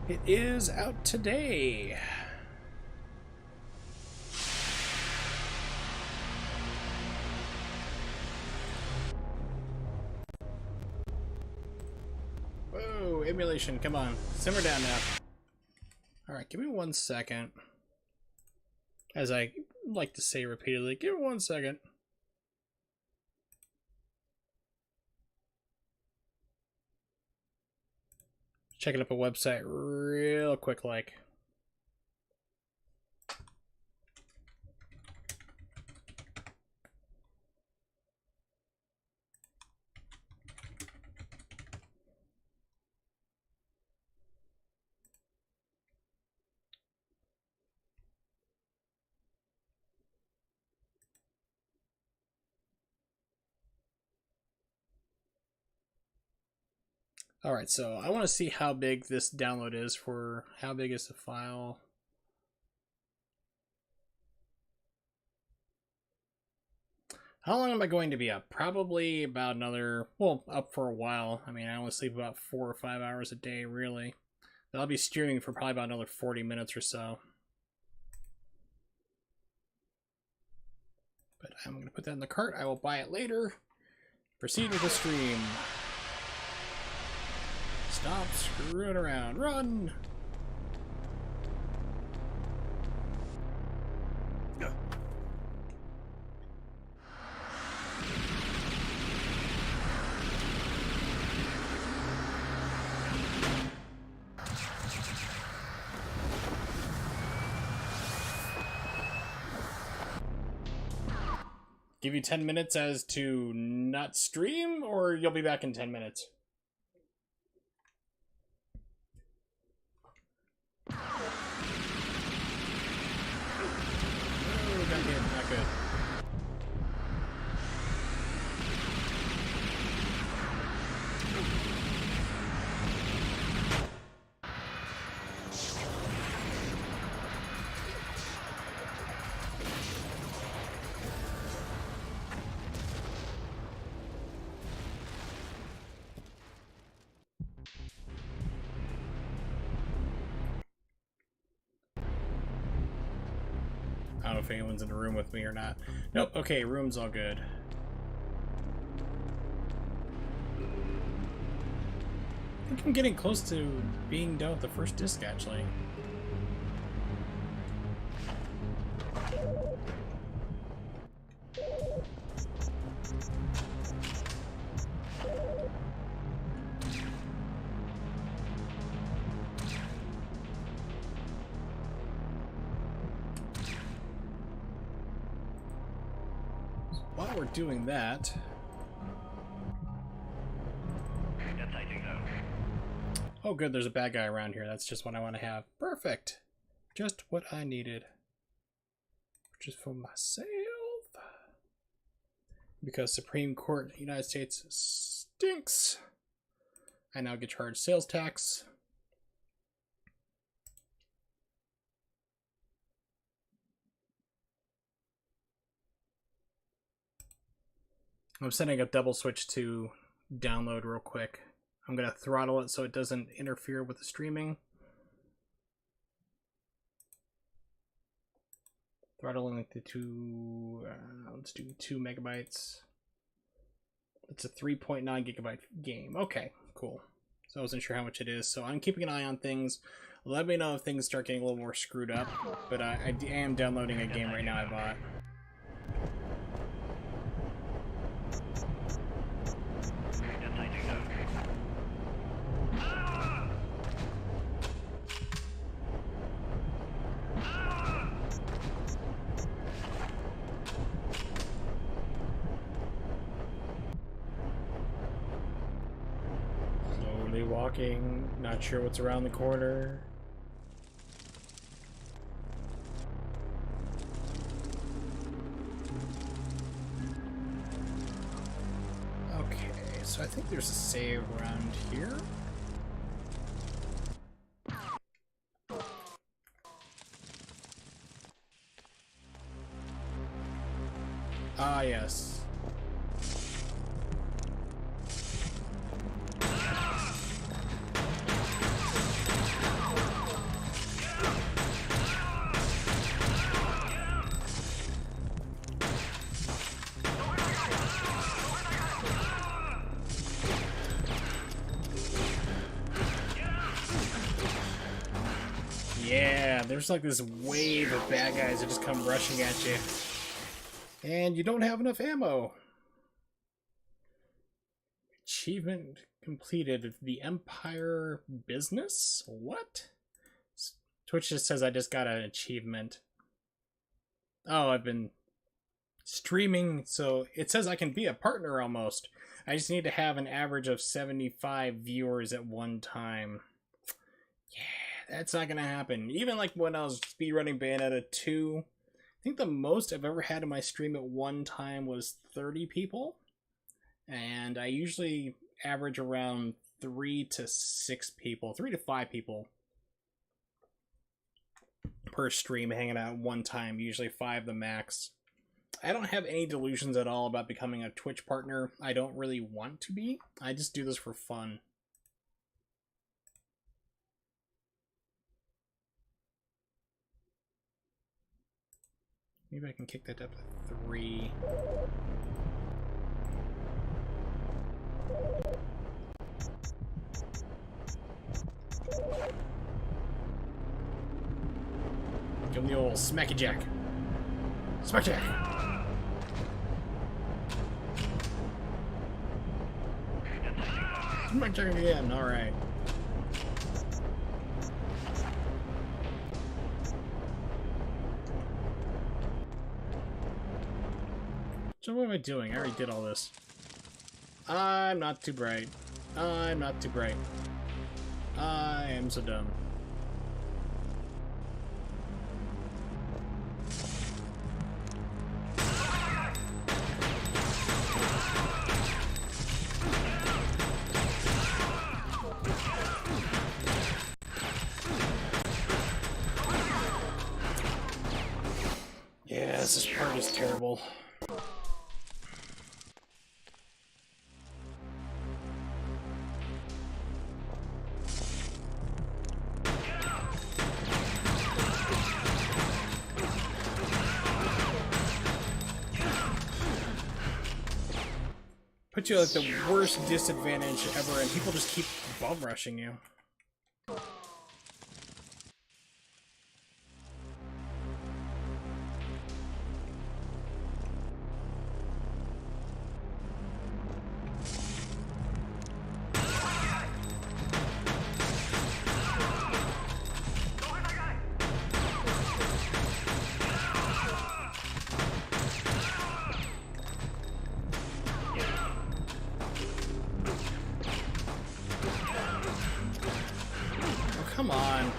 It is out today. Whoa, emulation, come on. Simmer down now. Alright, give me 1 second. As I like to say repeatedly, give me 1 second. Checking up a website real quick like. Alright, so I want to see how big this download is for how big is the file. How long am I going to be up? Probably about another, well, up for a while. I mean, I only sleep about 4 or 5 hours a day, really. But I'll be streaming for probably about another 40 minutes or so. But I'm going to put that in the cart. I will buy it later. Proceed with the stream. Stop screwing around. Run! Give you 10 minutes as to not stream, or you'll be back in 10 minutes? Oh, not good, not good. I don't know if anyone's in the room with me or not. Nope, okay, room's all good. I think I'm getting close to being done with the first disc, actually. While we're doing that, oh good, there's a bad guy around here. That's just what I want to have. Perfect. Just what I needed. Just for myself. Because Supreme Court of the United States stinks. I now get charged sales tax. I'm setting a double switch to download real quick. I'm going to throttle it so it doesn't interfere with the streaming. Throttling it to, let's do 2 megabytes. It's a 3.9 gigabyte game. Okay, cool. So I wasn't sure how much it is. So I'm keeping an eye on things. Let me know if things start getting a little more screwed up. But I am downloading a game right now I bought. Walking, not sure what's around the corner. Okay, so I think there's a save around here. Ah, yes. Yeah, there's like this wave of bad guys that just come rushing at you. And you don't have enough ammo. Achievement completed. The Empire Business? What? Twitch just says I just got an achievement. Oh, I've been streaming, so it says I can be a partner almost. I just need to have an average of 75 viewers at one time. Yeah. That's not gonna happen. Even like when I was speedrunning Bayonetta 2, I think the most I've ever had in my stream at one time was 30 people. And I usually average around 3 to 6 people, 3 to 5 people per stream hanging out at one time, usually 5 the max. I don't have any delusions at all about becoming a Twitch partner. I don't really want to be. I just do this for fun. Maybe I can kick that up to 3. Give him the old smacky jack. Smack jack! Smack jack again, alright. So what am I doing? I already did all this. I'm not too bright. I'm not too bright. I am so dumb. Yeah, this part is terrible. Put you at the worst disadvantage ever, and people just keep bum rushing you. Come on.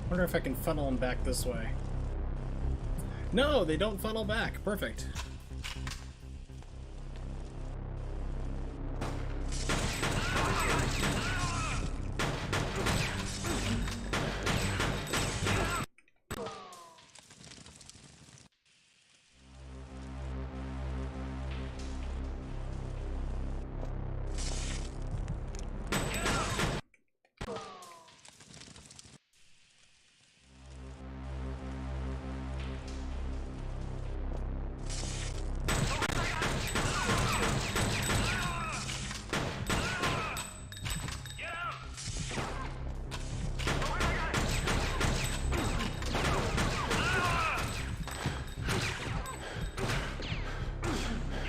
Wonder if I can funnel them back this way. No, they don't funnel back. Perfect.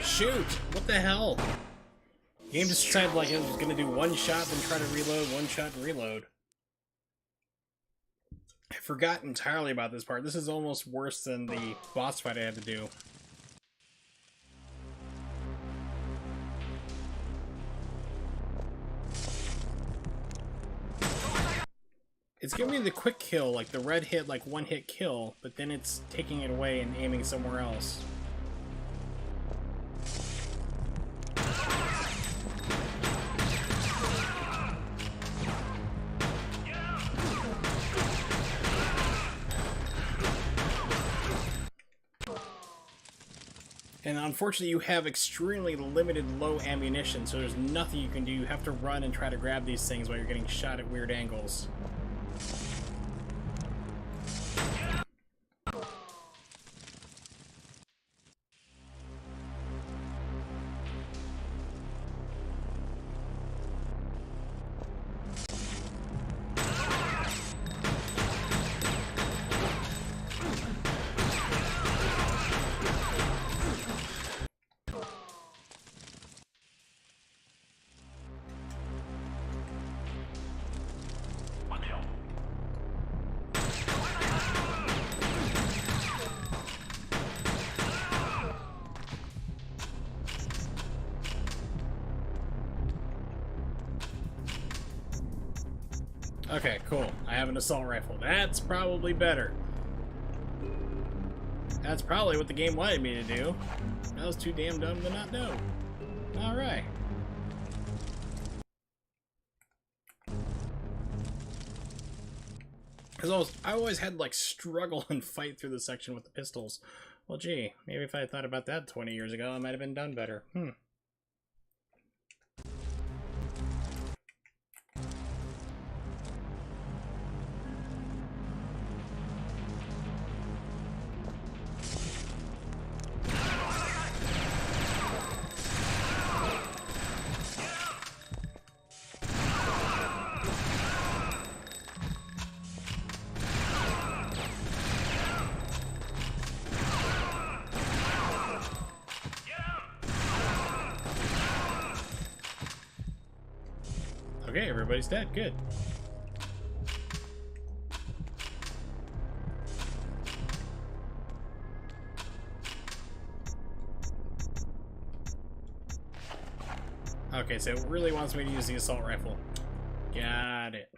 Shoot! What the hell? Game just decided like it was gonna do one shot, then try to reload, one shot and reload. I forgot entirely about this part. This is almost worse than the boss fight I had to do. It's giving me the quick kill, like the red hit, like one hit kill, but then it's taking it away and aiming somewhere else. And unfortunately, you have extremely limited low ammunition, so there's nothing you can do. You have to run and try to grab these things while you're getting shot at weird angles. Okay, cool. I have an assault rifle. That's probably better. That's probably what the game wanted me to do. I was too damn dumb to not know. Alright. Because I always had to, like, struggle and fight through the section with the pistols. Well, gee, maybe if I had thought about that 20 years ago, I might have been done better. Okay, everybody's dead. Good. Okay, so it really wants me to use the assault rifle. Got it.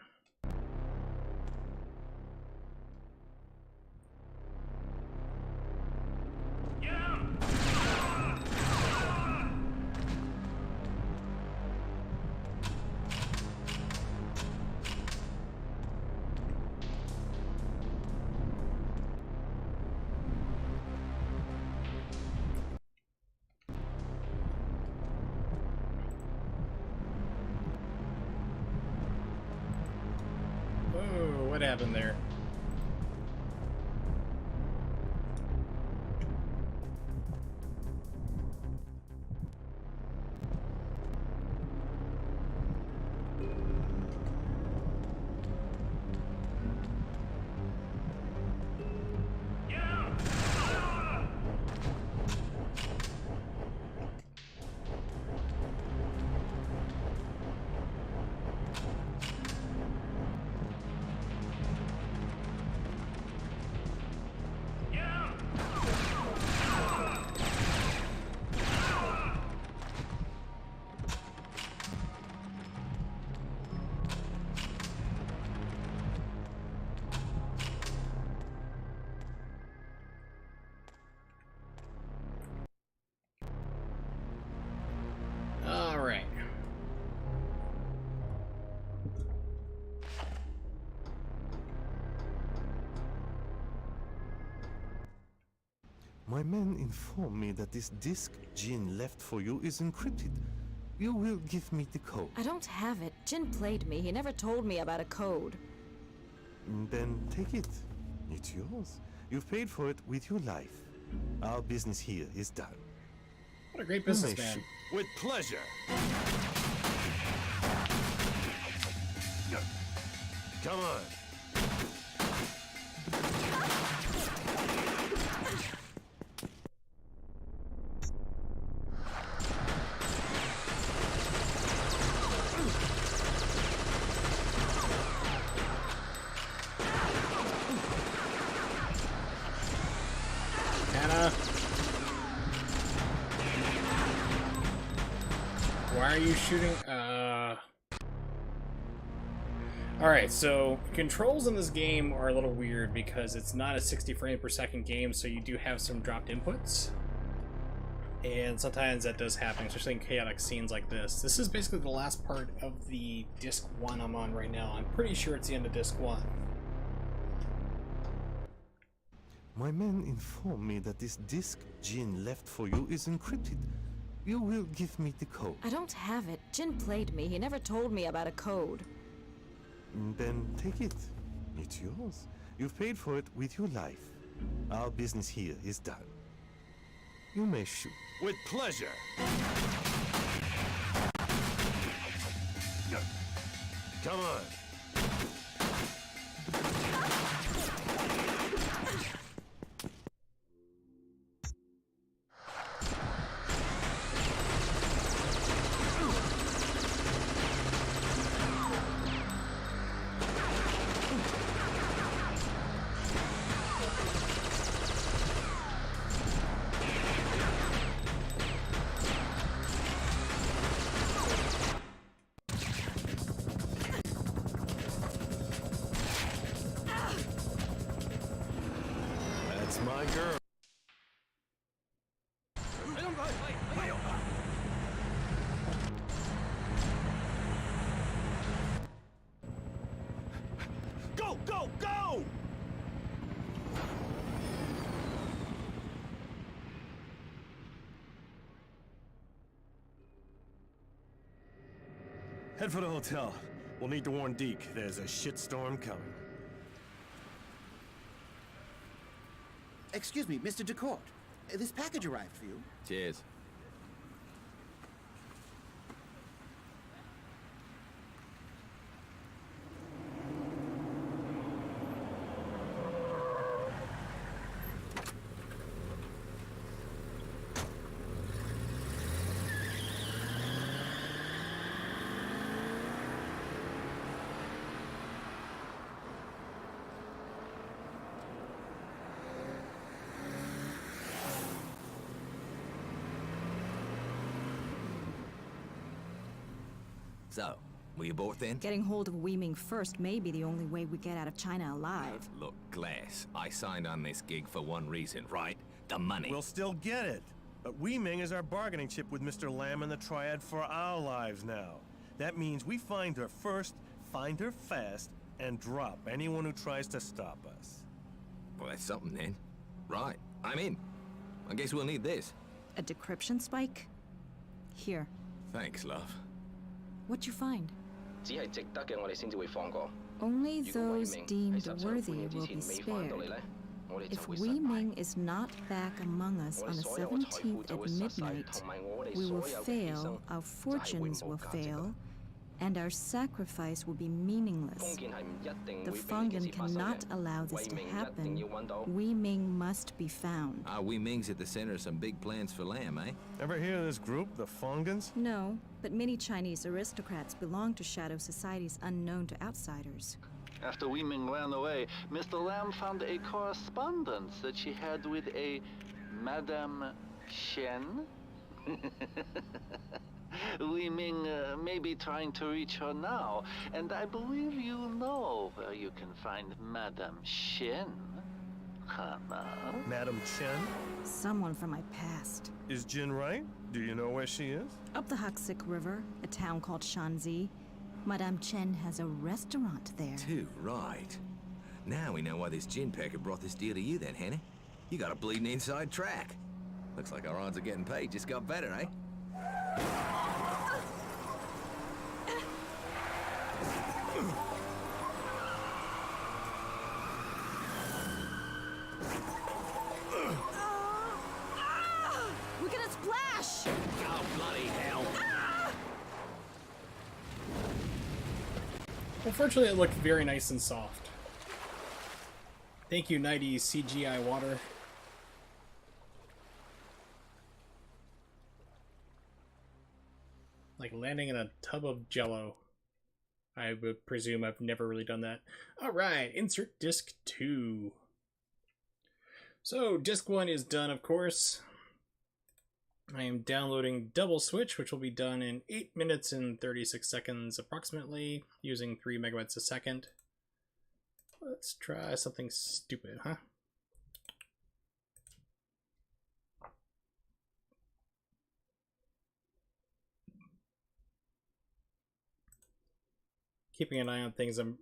Whoa, what happened there? Alright. My men inform me that this disk Jin left for you is encrypted. You will give me the code. I don't have it. Jin played me. He never told me about a code. Then take it. It's yours. You've paid for it with your life. Our business here is done. What a great You may businessman. shoot. With pleasure. Come on. Hannah. Why are you shooting? Alright, so controls in this game are a little weird because it's not a 60 frame per second game, so you do have some dropped inputs. And sometimes that does happen, especially in chaotic scenes like this. This is basically the last part of the disc 1 I'm on right now. I'm pretty sure it's the end of disc 1. My men inform me that this disk Jin left for you is encrypted. You will give me the code. I don't have it. Jin played me. He never told me about a code. Then take it. It's yours. You've paid for it with your life. Our business here is done. You may shoot. With pleasure. Come on. girl. Go, go, go! Head for the hotel. We'll need to warn Deke. There's a shitstorm coming. Excuse me, Mr. DeCourt. This package arrived for you. Cheers. So, were you both in? Getting hold of Weiming first may be the only way we get out of China alive. Look, Glass, I signed on this gig for one reason, right? The money. We'll still get it. But Weiming is our bargaining chip with Mr. Lamb and the Triad for our lives now. That means we find her first, find her fast, and drop anyone who tries to stop us. Well, that's something then. Right, I'm in. I guess we'll need this. A decryption spike? Here. Thanks, love. What'd you find? 只係值得嘅，我哋先至會放過。 Only 如果 those 偉明喺 deemed 17 worthy 年之 will 前 be 未翻到嚟 spared. 咧，我哋就 If 會失敗。 Weiming is not back among us 我 on 哋 the 所有嘅財富 17th 就 at 會失晒， midnight, 同埋我哋 we 所 will 有嘅犧牲 fail, our 就係永 fortunes 無 will 價值㗎 fail, and our sacrifice will be meaningless. 封建係唔一定 The 會俾呢件 Fongan 事發生 cannot 嘅。 allow this 偉 to 明一定 happen. 要揾到。 Weiming must be found. Wei Ming's at the center of some big plans for Lamb, eh? Ever hear of this group, the Fongans? No, but many Chinese aristocrats belong to shadow societies unknown to outsiders. After Weiming ran away, Mr. Lamb found a correspondence that she had with a Madame Shen. Weiming may be trying to reach her now, and I believe you know where you can find Madame Shen. Hana? Madam Chen? Someone from my past. Is Jin right? Do you know where she is? Up the Huxic River, a town called Shanzi, Madame Chen has a restaurant there. Too right. Now we know why this gin packer brought this deal to you then, Henny. You got a bleeding inside track. Looks like our odds of getting paid just got better, eh? We're gonna splash! Oh, bloody hell. Unfortunately, it looked very nice and soft. Thank you, 90s CGI water. Like landing in a tub of jello. I would presume I've never really done that. Alright, insert disc 2. So, disc 1 is done, of course. I am downloading Double Switch, which will be done in 8 minutes and 36 seconds approximately, using 3 megabytes a second. Let's try something stupid, huh? Keeping an eye on things, I'm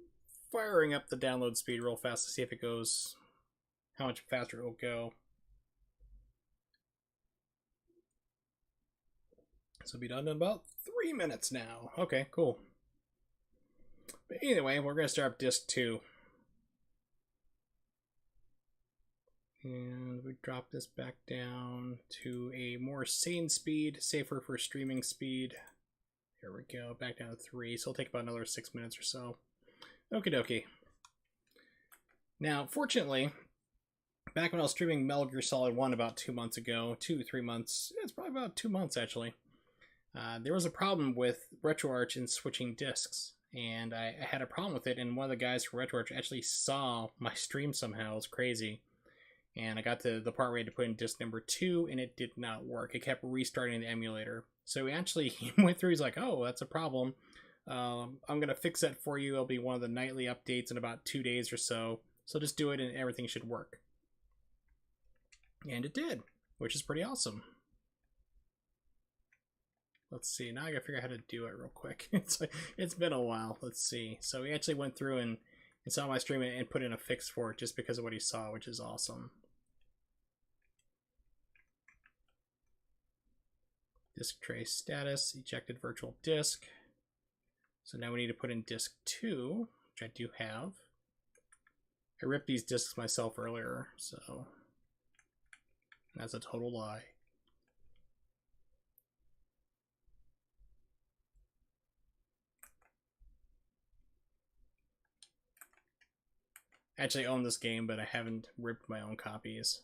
firing up the download speed real fast to see if it goes, how much faster it will go. So it'll be done in about 3 minutes now. Okay, cool. But anyway, we're going to start up disc 2. And we drop this back down to a more sane speed, safer for streaming speed. There we go, back down to 3, so it'll take about another 6 minutes or so. Okie dokie. Now, fortunately, back when I was streaming Metal Gear Solid 1 about 2 months ago, 3 months, it's probably about 2 months actually, there was a problem with RetroArch in switching discs. And I had a problem with it, and one of the guys from RetroArch actually saw my stream somehow. It was crazy. And I got to the part where I had to put in disc number 2, and it did not work. It kept restarting the emulator. So he went through, he's like, oh, that's a problem. I'm going to fix that for you. It'll be one of the nightly updates in about 2 days or so. So just do it and everything should work. And it did, which is pretty awesome. Let's see, now I gotta figure out how to do it real quick. It's been a while. Let's see. So he actually went through and saw my stream and put in a fix for it just because of what he saw, which is awesome. Disk tray status, ejected virtual disk. So now we need to put in disk 2, which I do have. I ripped these disks myself earlier, so that's a total lie. I actually own this game, but I haven't ripped my own copies.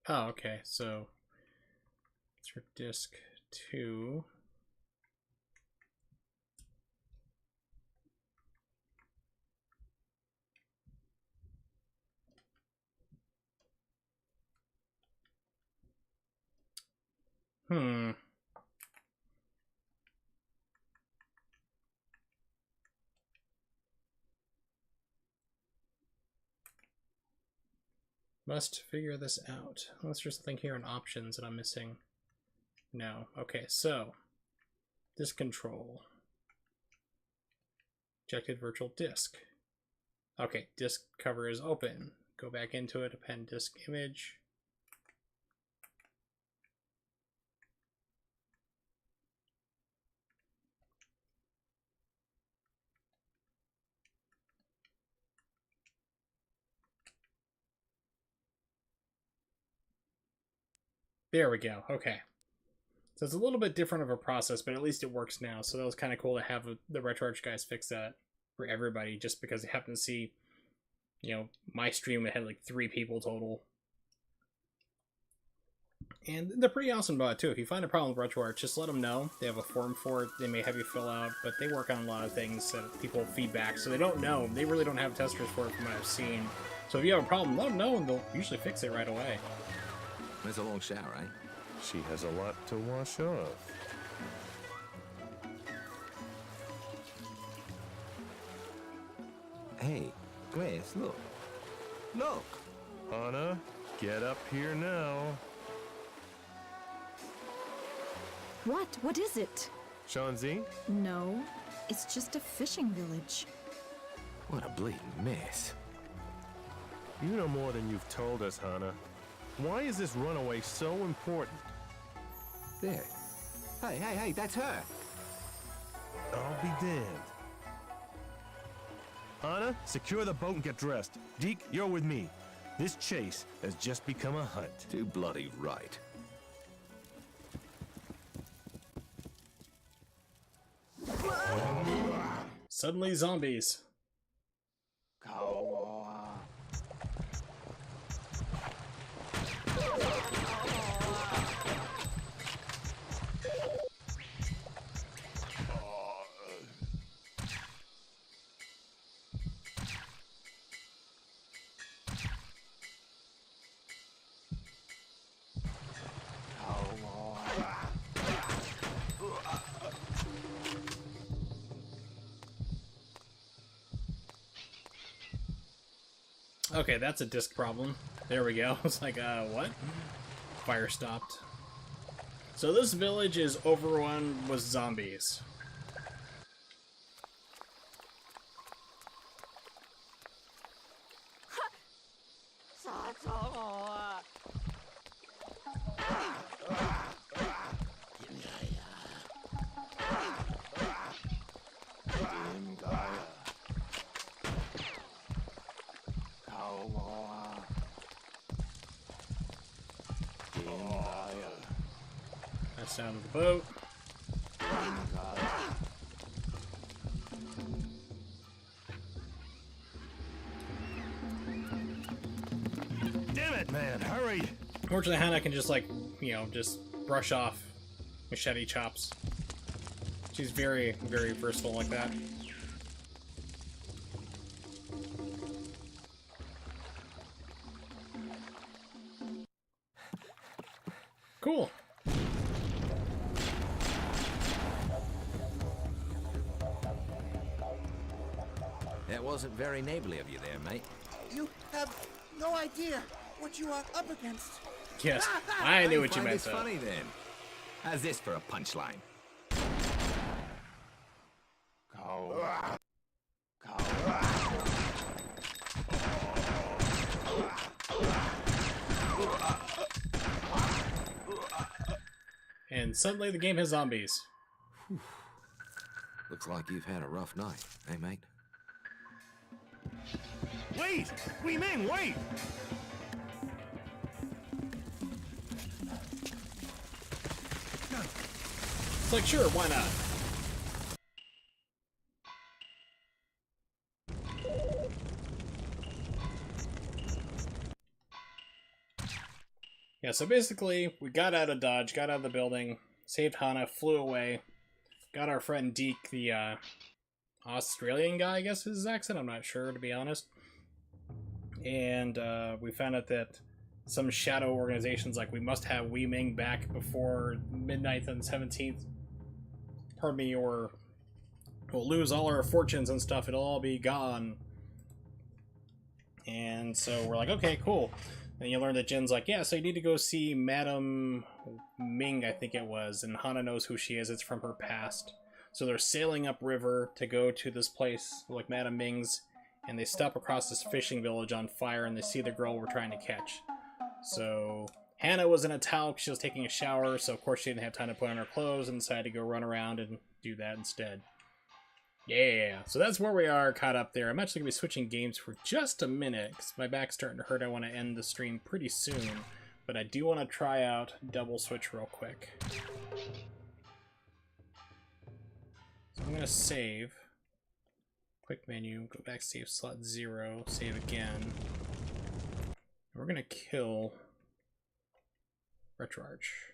Oh, okay, so it's for disk 2. Must figure this out. Unless there's something here in options that I'm missing. No. Okay, so disk control. Ejected virtual disk. Okay, disk cover is open. Go back into it, append disk image. There we go. Okay. So it's a little bit different of a process, but at least it works now. So that was kind of cool to have the RetroArch guys fix that for everybody, just because they happen to see, you know, my stream, it had like 3 people total. And they're pretty awesome about it too. If you find a problem with RetroArch, just let them know. They have a form for it. They may have you fill out, but they work on a lot of things that people feedback, so they don't know. They really don't have testers for it from what I've seen. So if you have a problem, let them know, and they'll usually fix it right away. It's a long shower, eh? She has a lot to wash off. Hey, Grace, look. Look! Anna, get up here now. What? What is it? Shanzi? No, it's just a fishing village. What a bleeding mess. You know more than you've told us, Hannah. Why is this runaway so important? There. Hey, that's her! I'll be damned. Anna, secure the boat and get dressed. Deke, you're with me. This chase has just become a hunt. Too bloody right. Suddenly zombies. Okay, that's a disc problem. There we go. It's like, what? Fire stopped. So this village is overrun with zombies. That's down to the boat. Damn it, man, hurry! Fortunately, Hannah can just, like, you know, just brush off machete chops. She's very, very versatile like that. Cool. wasn't very neighborly of you there, mate. You have no idea what you are up against. Yes, I knew what you Find meant, this though. funny then. How's this for a punchline? Go. And suddenly the game has zombies. Looks like you've had a rough night, eh, mate? Wait! Wei Ming, wait! It's like, sure, why not? Yeah, so basically, we got out of Dodge, got out of the building, saved Hana, flew away, got our friend Deke, the Australian guy, I guess is his accent, I'm not sure, to be honest. And we found out that some shadow organizations, like, we must have Wei Ming back before midnight on the 17th. Pardon me, or we'll lose all our fortunes and stuff, it'll all be gone. And so we're like, okay, cool. And you learn that Jin's like, yeah, so you need to go see Madame Ming, I think it was, and Hana knows who she is, it's from her past. So they're sailing upriver to go to this place, like Madame Ming's, and they stop across this fishing village on fire, and they see the girl we're trying to catch. So Hannah was in a towel because she was taking a shower, so of course she didn't have time to put on her clothes, and decided to go run around and do that instead. Yeah, so that's where we are, caught up there. I'm actually going to be switching games for just a minute, because my back's starting to hurt. I want to end the stream pretty soon, but I do want to try out Double Switch real quick. So I'm going to save. Quick menu, go back, save slot 0, save again. We're going to kill RetroArch.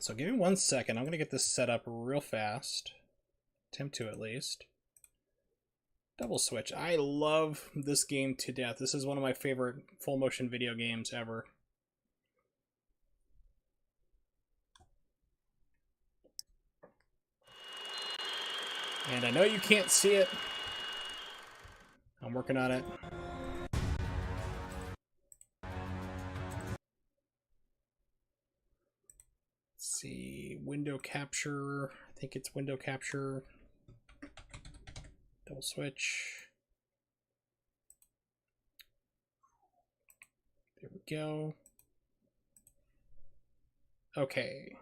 So give me 1 second. I'm going to get this set up real fast. Attempt to, at least. Double Switch. I love this game to death. This is one of my favorite full motion video games ever. And I know you can't see it. I'm working on it. See, window capture. I think it's window capture. Double switch. There we go. Okay.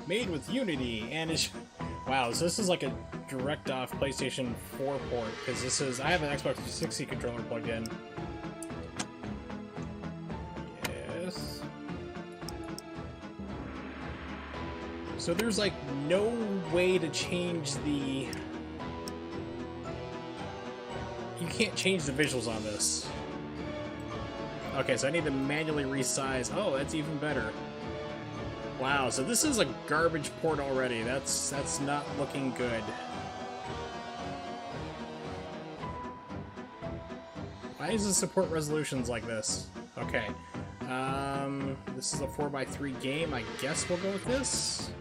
Made with Unity, and it's... Wow, so this is like a direct off PlayStation 4 port, because this is... I have an Xbox 360 controller plugged in. Yes. So there's like no way to change the... You can't change the visuals on this. Okay, so I need to manually resize. Oh, that's even better. Wow, so this is a garbage port already. That's not looking good. Why does it support resolutions like this? Okay. This is a 4x3 game. I guess we'll go with this.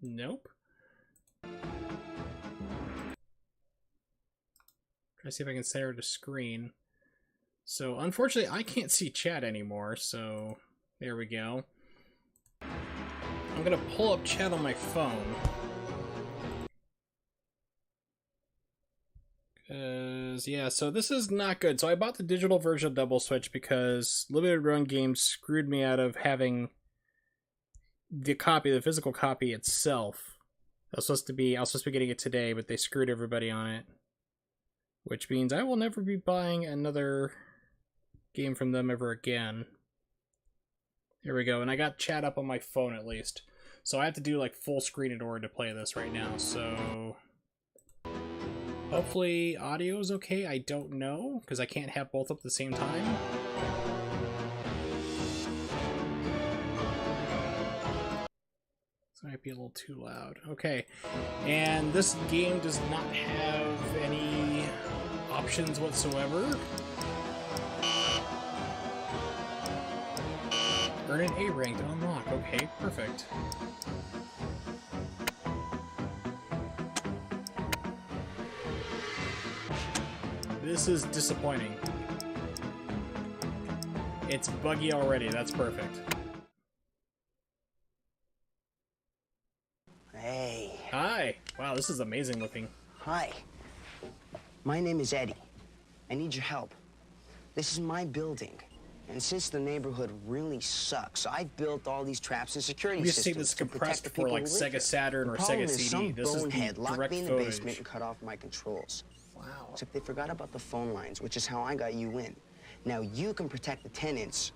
Nope. Try to see if I can center the screen. So, unfortunately, I can't see chat anymore, so there we go. I'm gonna pull up chat on my phone. Yeah, so this is not good. So I bought the digital version of Double Switch because Limited Run Games screwed me out of having the copy, the physical copy itself. I was supposed to be getting it today, but they screwed everybody on it. Which means I will never be buying another game from them ever again. Here we go, and I got chat up on my phone at least. So I have to do like full screen in order to play this right now, so... Hopefully audio is okay. I don't know, because I can't have both up at the same time. This might be a little too loud. Okay, and this game does not have any options whatsoever. Earn an A rank to unlock. Okay, perfect. This is disappointing. It's buggy already. That's perfect. Hey. Hi. Wow, this is amazing looking. Hi. My name is Eddie. I need your help. This is my building. And since the neighborhood really sucks, I've built all these traps and security We just see systems this to protect compressed the for people like who live Sega here. Saturn or The problem Sega is CD. some This is the bonehead locked direct me in the footage. basement and cut off my controls. Wow. Except they forgot about the phone lines, which is how I got you in. Now you can protect the tenants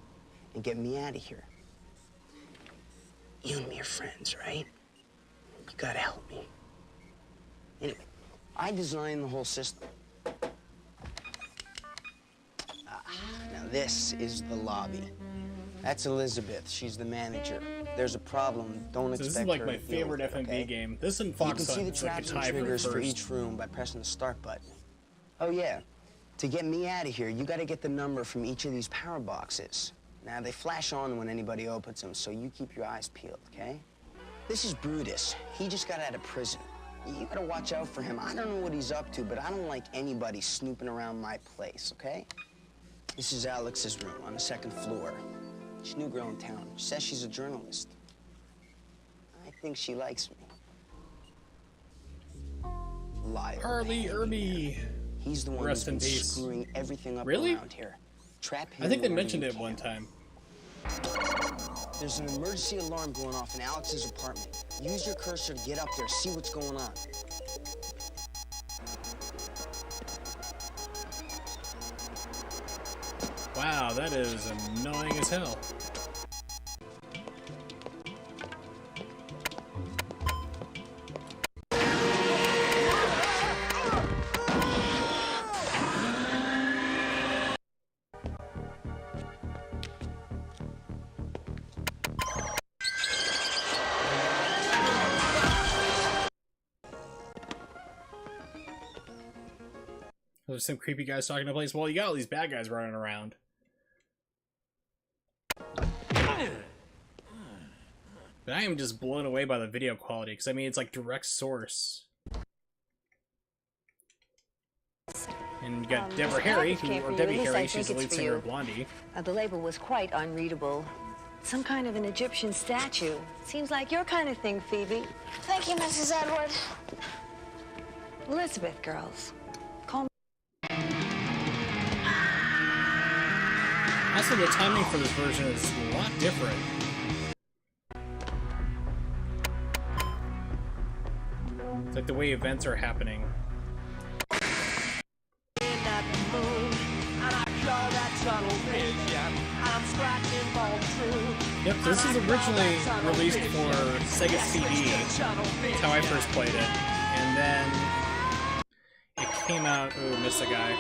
and get me out of here. You and me are friends, right? You gotta help me. Anyway, I designed the whole system. Now this is the lobby. That's Elizabeth. She's the manager. There's a problem. Don't So expect this is like her my to deal favorite with it, FMV okay? game. This and You Fox can see Hunt the is like a traps and tie for triggers for first. each room by pressing the start button. Oh yeah, to get me out of here, you got to get the number from each of these power boxes. Now they flash on when anybody opens them, so you keep your eyes peeled, okay? This is Brutus. He just got out of prison. You gotta watch out for him. I don't know what he's up to, but I don't like anybody snooping around my place, okay? This is Alex's room on the second floor. She's a new girl in town. She says she's a journalist. I think she likes me. Liar. Harley Irby. He's the one Rest who's in been peace. screwing everything up Really? around here. Trap him I think they wherever mentioned you it one can. time. There's an emergency alarm going off in Alex's apartment. Use your cursor to get up there, see what's going on. Wow, that is annoying as hell. There's some creepy guys talking to place. Well, you got all these bad guys running around. But I am just blown away by the video quality, because I mean, it's like direct source. And you got Deborah Harry, or Debbie Harry, she's the lead singer of Blondie. The label was quite unreadable. Some kind of an Egyptian statue. Seems like your kind of thing, Phoebe. Thank you, Mrs. Edward. Elizabeth, girls. Call me. Also, the timing for this version is a lot different. It's like the way events are happening. Yep, so this is originally released for Sega CD. That's how I first played it. And then it came out... Ooh, missed a guy.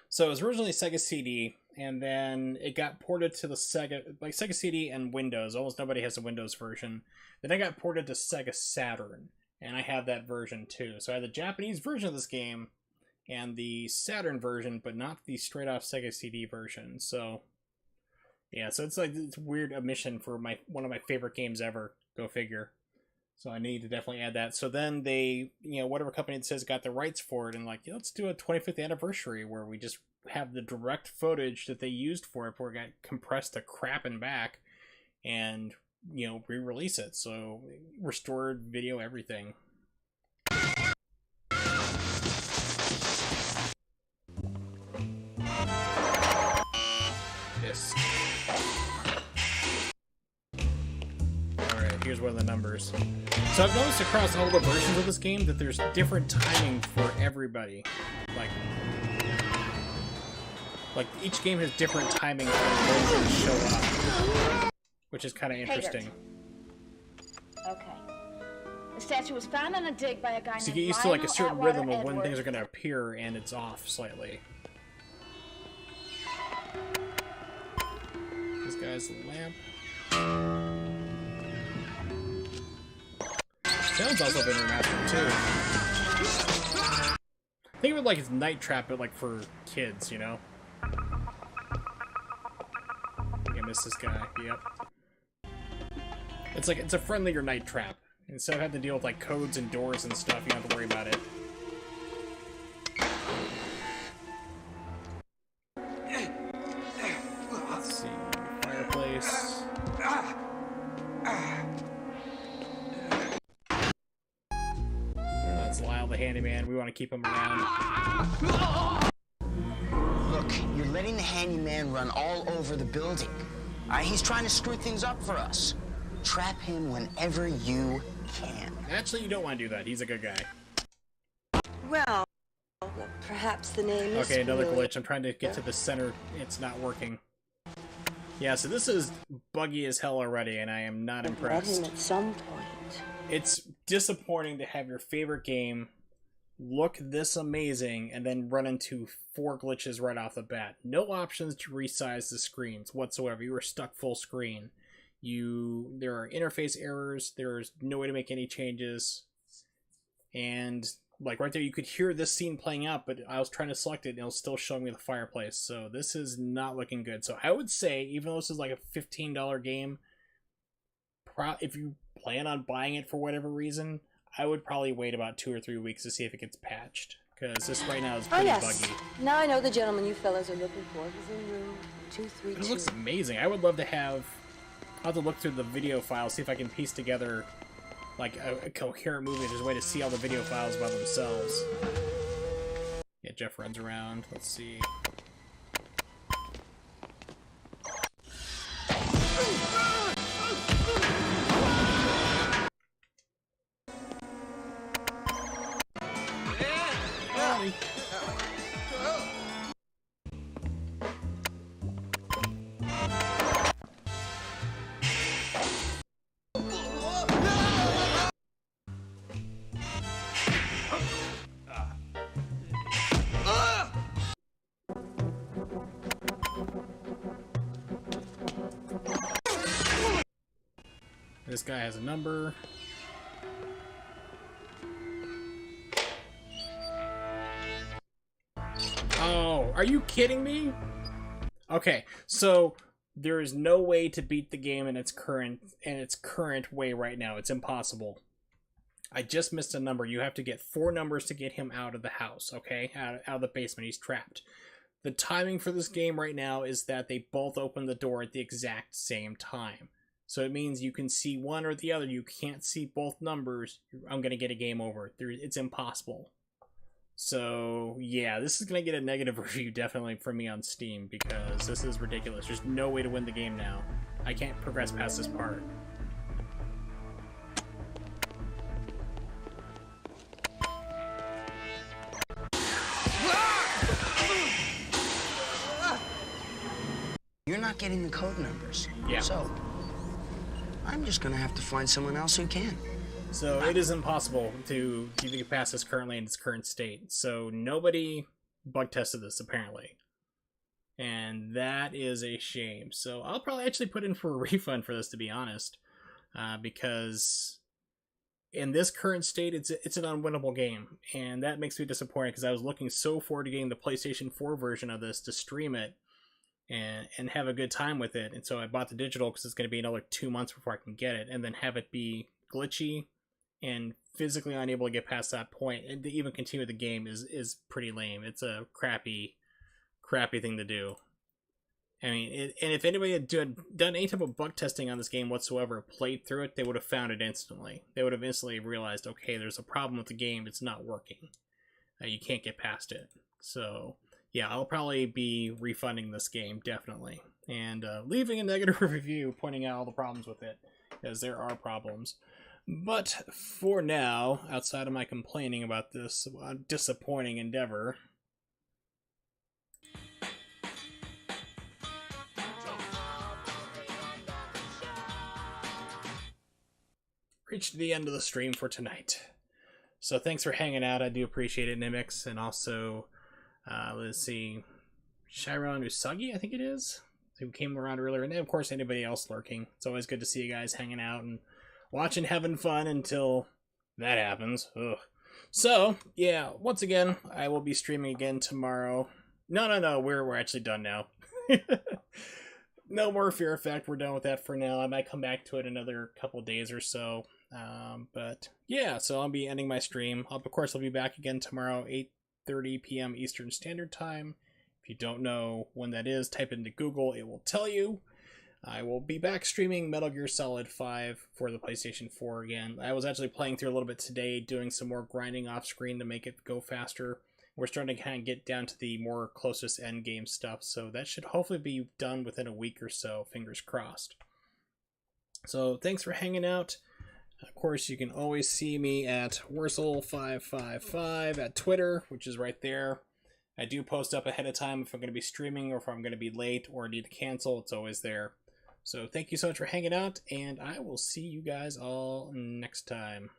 So it was originally Sega CD, and then it got ported to the Sega CD and Windows. Almost nobody has a Windows version. Then it got ported to Sega Saturn, and I have that version too. So I had the Japanese version of this game and the Saturn version, but not the straight off Sega CD version. So yeah, so it's like it's a weird omission for one of my favorite games ever. Go figure. So I need to definitely add that. So then they, whatever company it says got the rights for it, and like, let's do a 25th anniversary where we just have the direct footage that they used for it, where it got compressed to crap and back, and re-release it. So restored video, everything. Yes. Alright, here's one of the numbers. So I've noticed across all the versions of this game that there's different timing for everybody. Like each game has different timing for when they show up, which is kind of interesting. Okay. The statue was found on a dig by a guy So you named get used to like a Lionel certain Atwater rhythm of when Edward. things are going to appear, and it's off slightly. This guy's the lamp. Sound's also been remastered too. Think of it like it's Night Trap, but like for kids, you know? I think I missed this guy. Yep. It's a friendlier Night Trap. Instead of having to deal with like codes and doors and stuff, you don't have to worry about it. Let's see. Fireplace. That's Lyle the handyman. We want to keep him around. Look, you're letting the handyman run all over the building. He's trying to screw things up for us. Trap him whenever you can. Actually, you don't want to do that. He's a good guy. Well, perhaps the name is Okay, another familiar. glitch. I'm trying to get to the center. It's not working. Yeah, so this is buggy as hell already, and I am not Met impressed. him at some point. It's disappointing to have your favorite game look this amazing and then run into 4 glitches right off the bat. No options to resize the screens whatsoever. You are stuck full screen. There are interface errors. There's no way to make any changes. And like right there, you could hear this scene playing out, but I was trying to select it and it was still showing me the fireplace. So this is not looking good. So I would say, even though this is like a $15 game, if you plan on buying it for whatever reason, I would probably wait about 2 or 3 weeks to see if it gets patched. Because this right now is Oh pretty yes. buggy. Now I know the gentleman you fellas are looking for. He's in room 232. It looks amazing. I would love to have... I'll have to look through the video files, see if I can piece together like a coherent movie. There's a way to see all the video files by themselves. Yeah, Jeff runs around. Let's see. This guy has a number. Oh, are you kidding me? Okay, so there is no way to beat the game in its current way right now. It's impossible. I just missed a number. You have to get 4 numbers to get him out of the house, okay? Out of the basement. He's trapped. The timing for this game right now is that they both open the door at the exact same time. So it means you can see one or the other. You can't see both numbers. I'm going to get a game over. It's impossible. So, yeah, this is going to get a negative review definitely from me on Steam because this is ridiculous. There's no way to win the game now. I can't progress past this part. You're not getting the code numbers. Yeah. So, I'm just gonna have to find someone else who can. So it is impossible to get past this currently in its current state. So nobody bug tested this apparently. And that is a shame. So I'll probably actually put in for a refund for this, to be honest. Because in this current state, it's an unwinnable game. And that makes me disappointed because I was looking so forward to getting the PlayStation 4 version of this to stream it and have a good time with it. And so I bought the digital because it's going to be another 2 months before I can get it. And then have it be glitchy and physically unable to get past that point and to even continue the game is pretty lame. It's a crappy thing to do. I mean, and if anybody had done any type of bug testing on this game whatsoever, played through it, they would have found it instantly. They would have instantly realized, okay, there's a problem with the game, it's not working. You can't get past it. So, yeah, I'll probably be refunding this game, definitely. And leaving a negative review pointing out all the problems with it, because there are problems. But for now, outside of my complaining about this disappointing endeavor, reached the end of the stream for tonight. So thanks for hanging out. I do appreciate it, Nimix. And also, let's see, Chiron Usagi, I think it is, who came around earlier. And then, of course, anybody else lurking. It's always good to see you guys hanging out and watching, having fun until that happens. Ugh. So, yeah, once again, I will be streaming again tomorrow. No, we're actually done now. No more Fear Effect. We're done with that for now. I might come back to it another couple days or so. But yeah, so I'll be ending my stream. Of course, I'll be back again tomorrow, 8:30 p.m. Eastern Standard Time. If you don't know when that is, type into Google. It will tell you. I will be back streaming Metal Gear Solid 5 for the PlayStation 4 again. I was actually playing through a little bit today, doing some more grinding off screen to make it go faster. We're starting to kind of get down to the more closest end game stuff, so that should hopefully be done within a week or so, fingers crossed. So thanks for hanging out. Of course, you can always see me at Wursel555 at Twitter, which is right there. I do post up ahead of time if I'm going to be streaming or if I'm going to be late or need to cancel. It's always there. So thank you so much for hanging out, and I will see you guys all next time.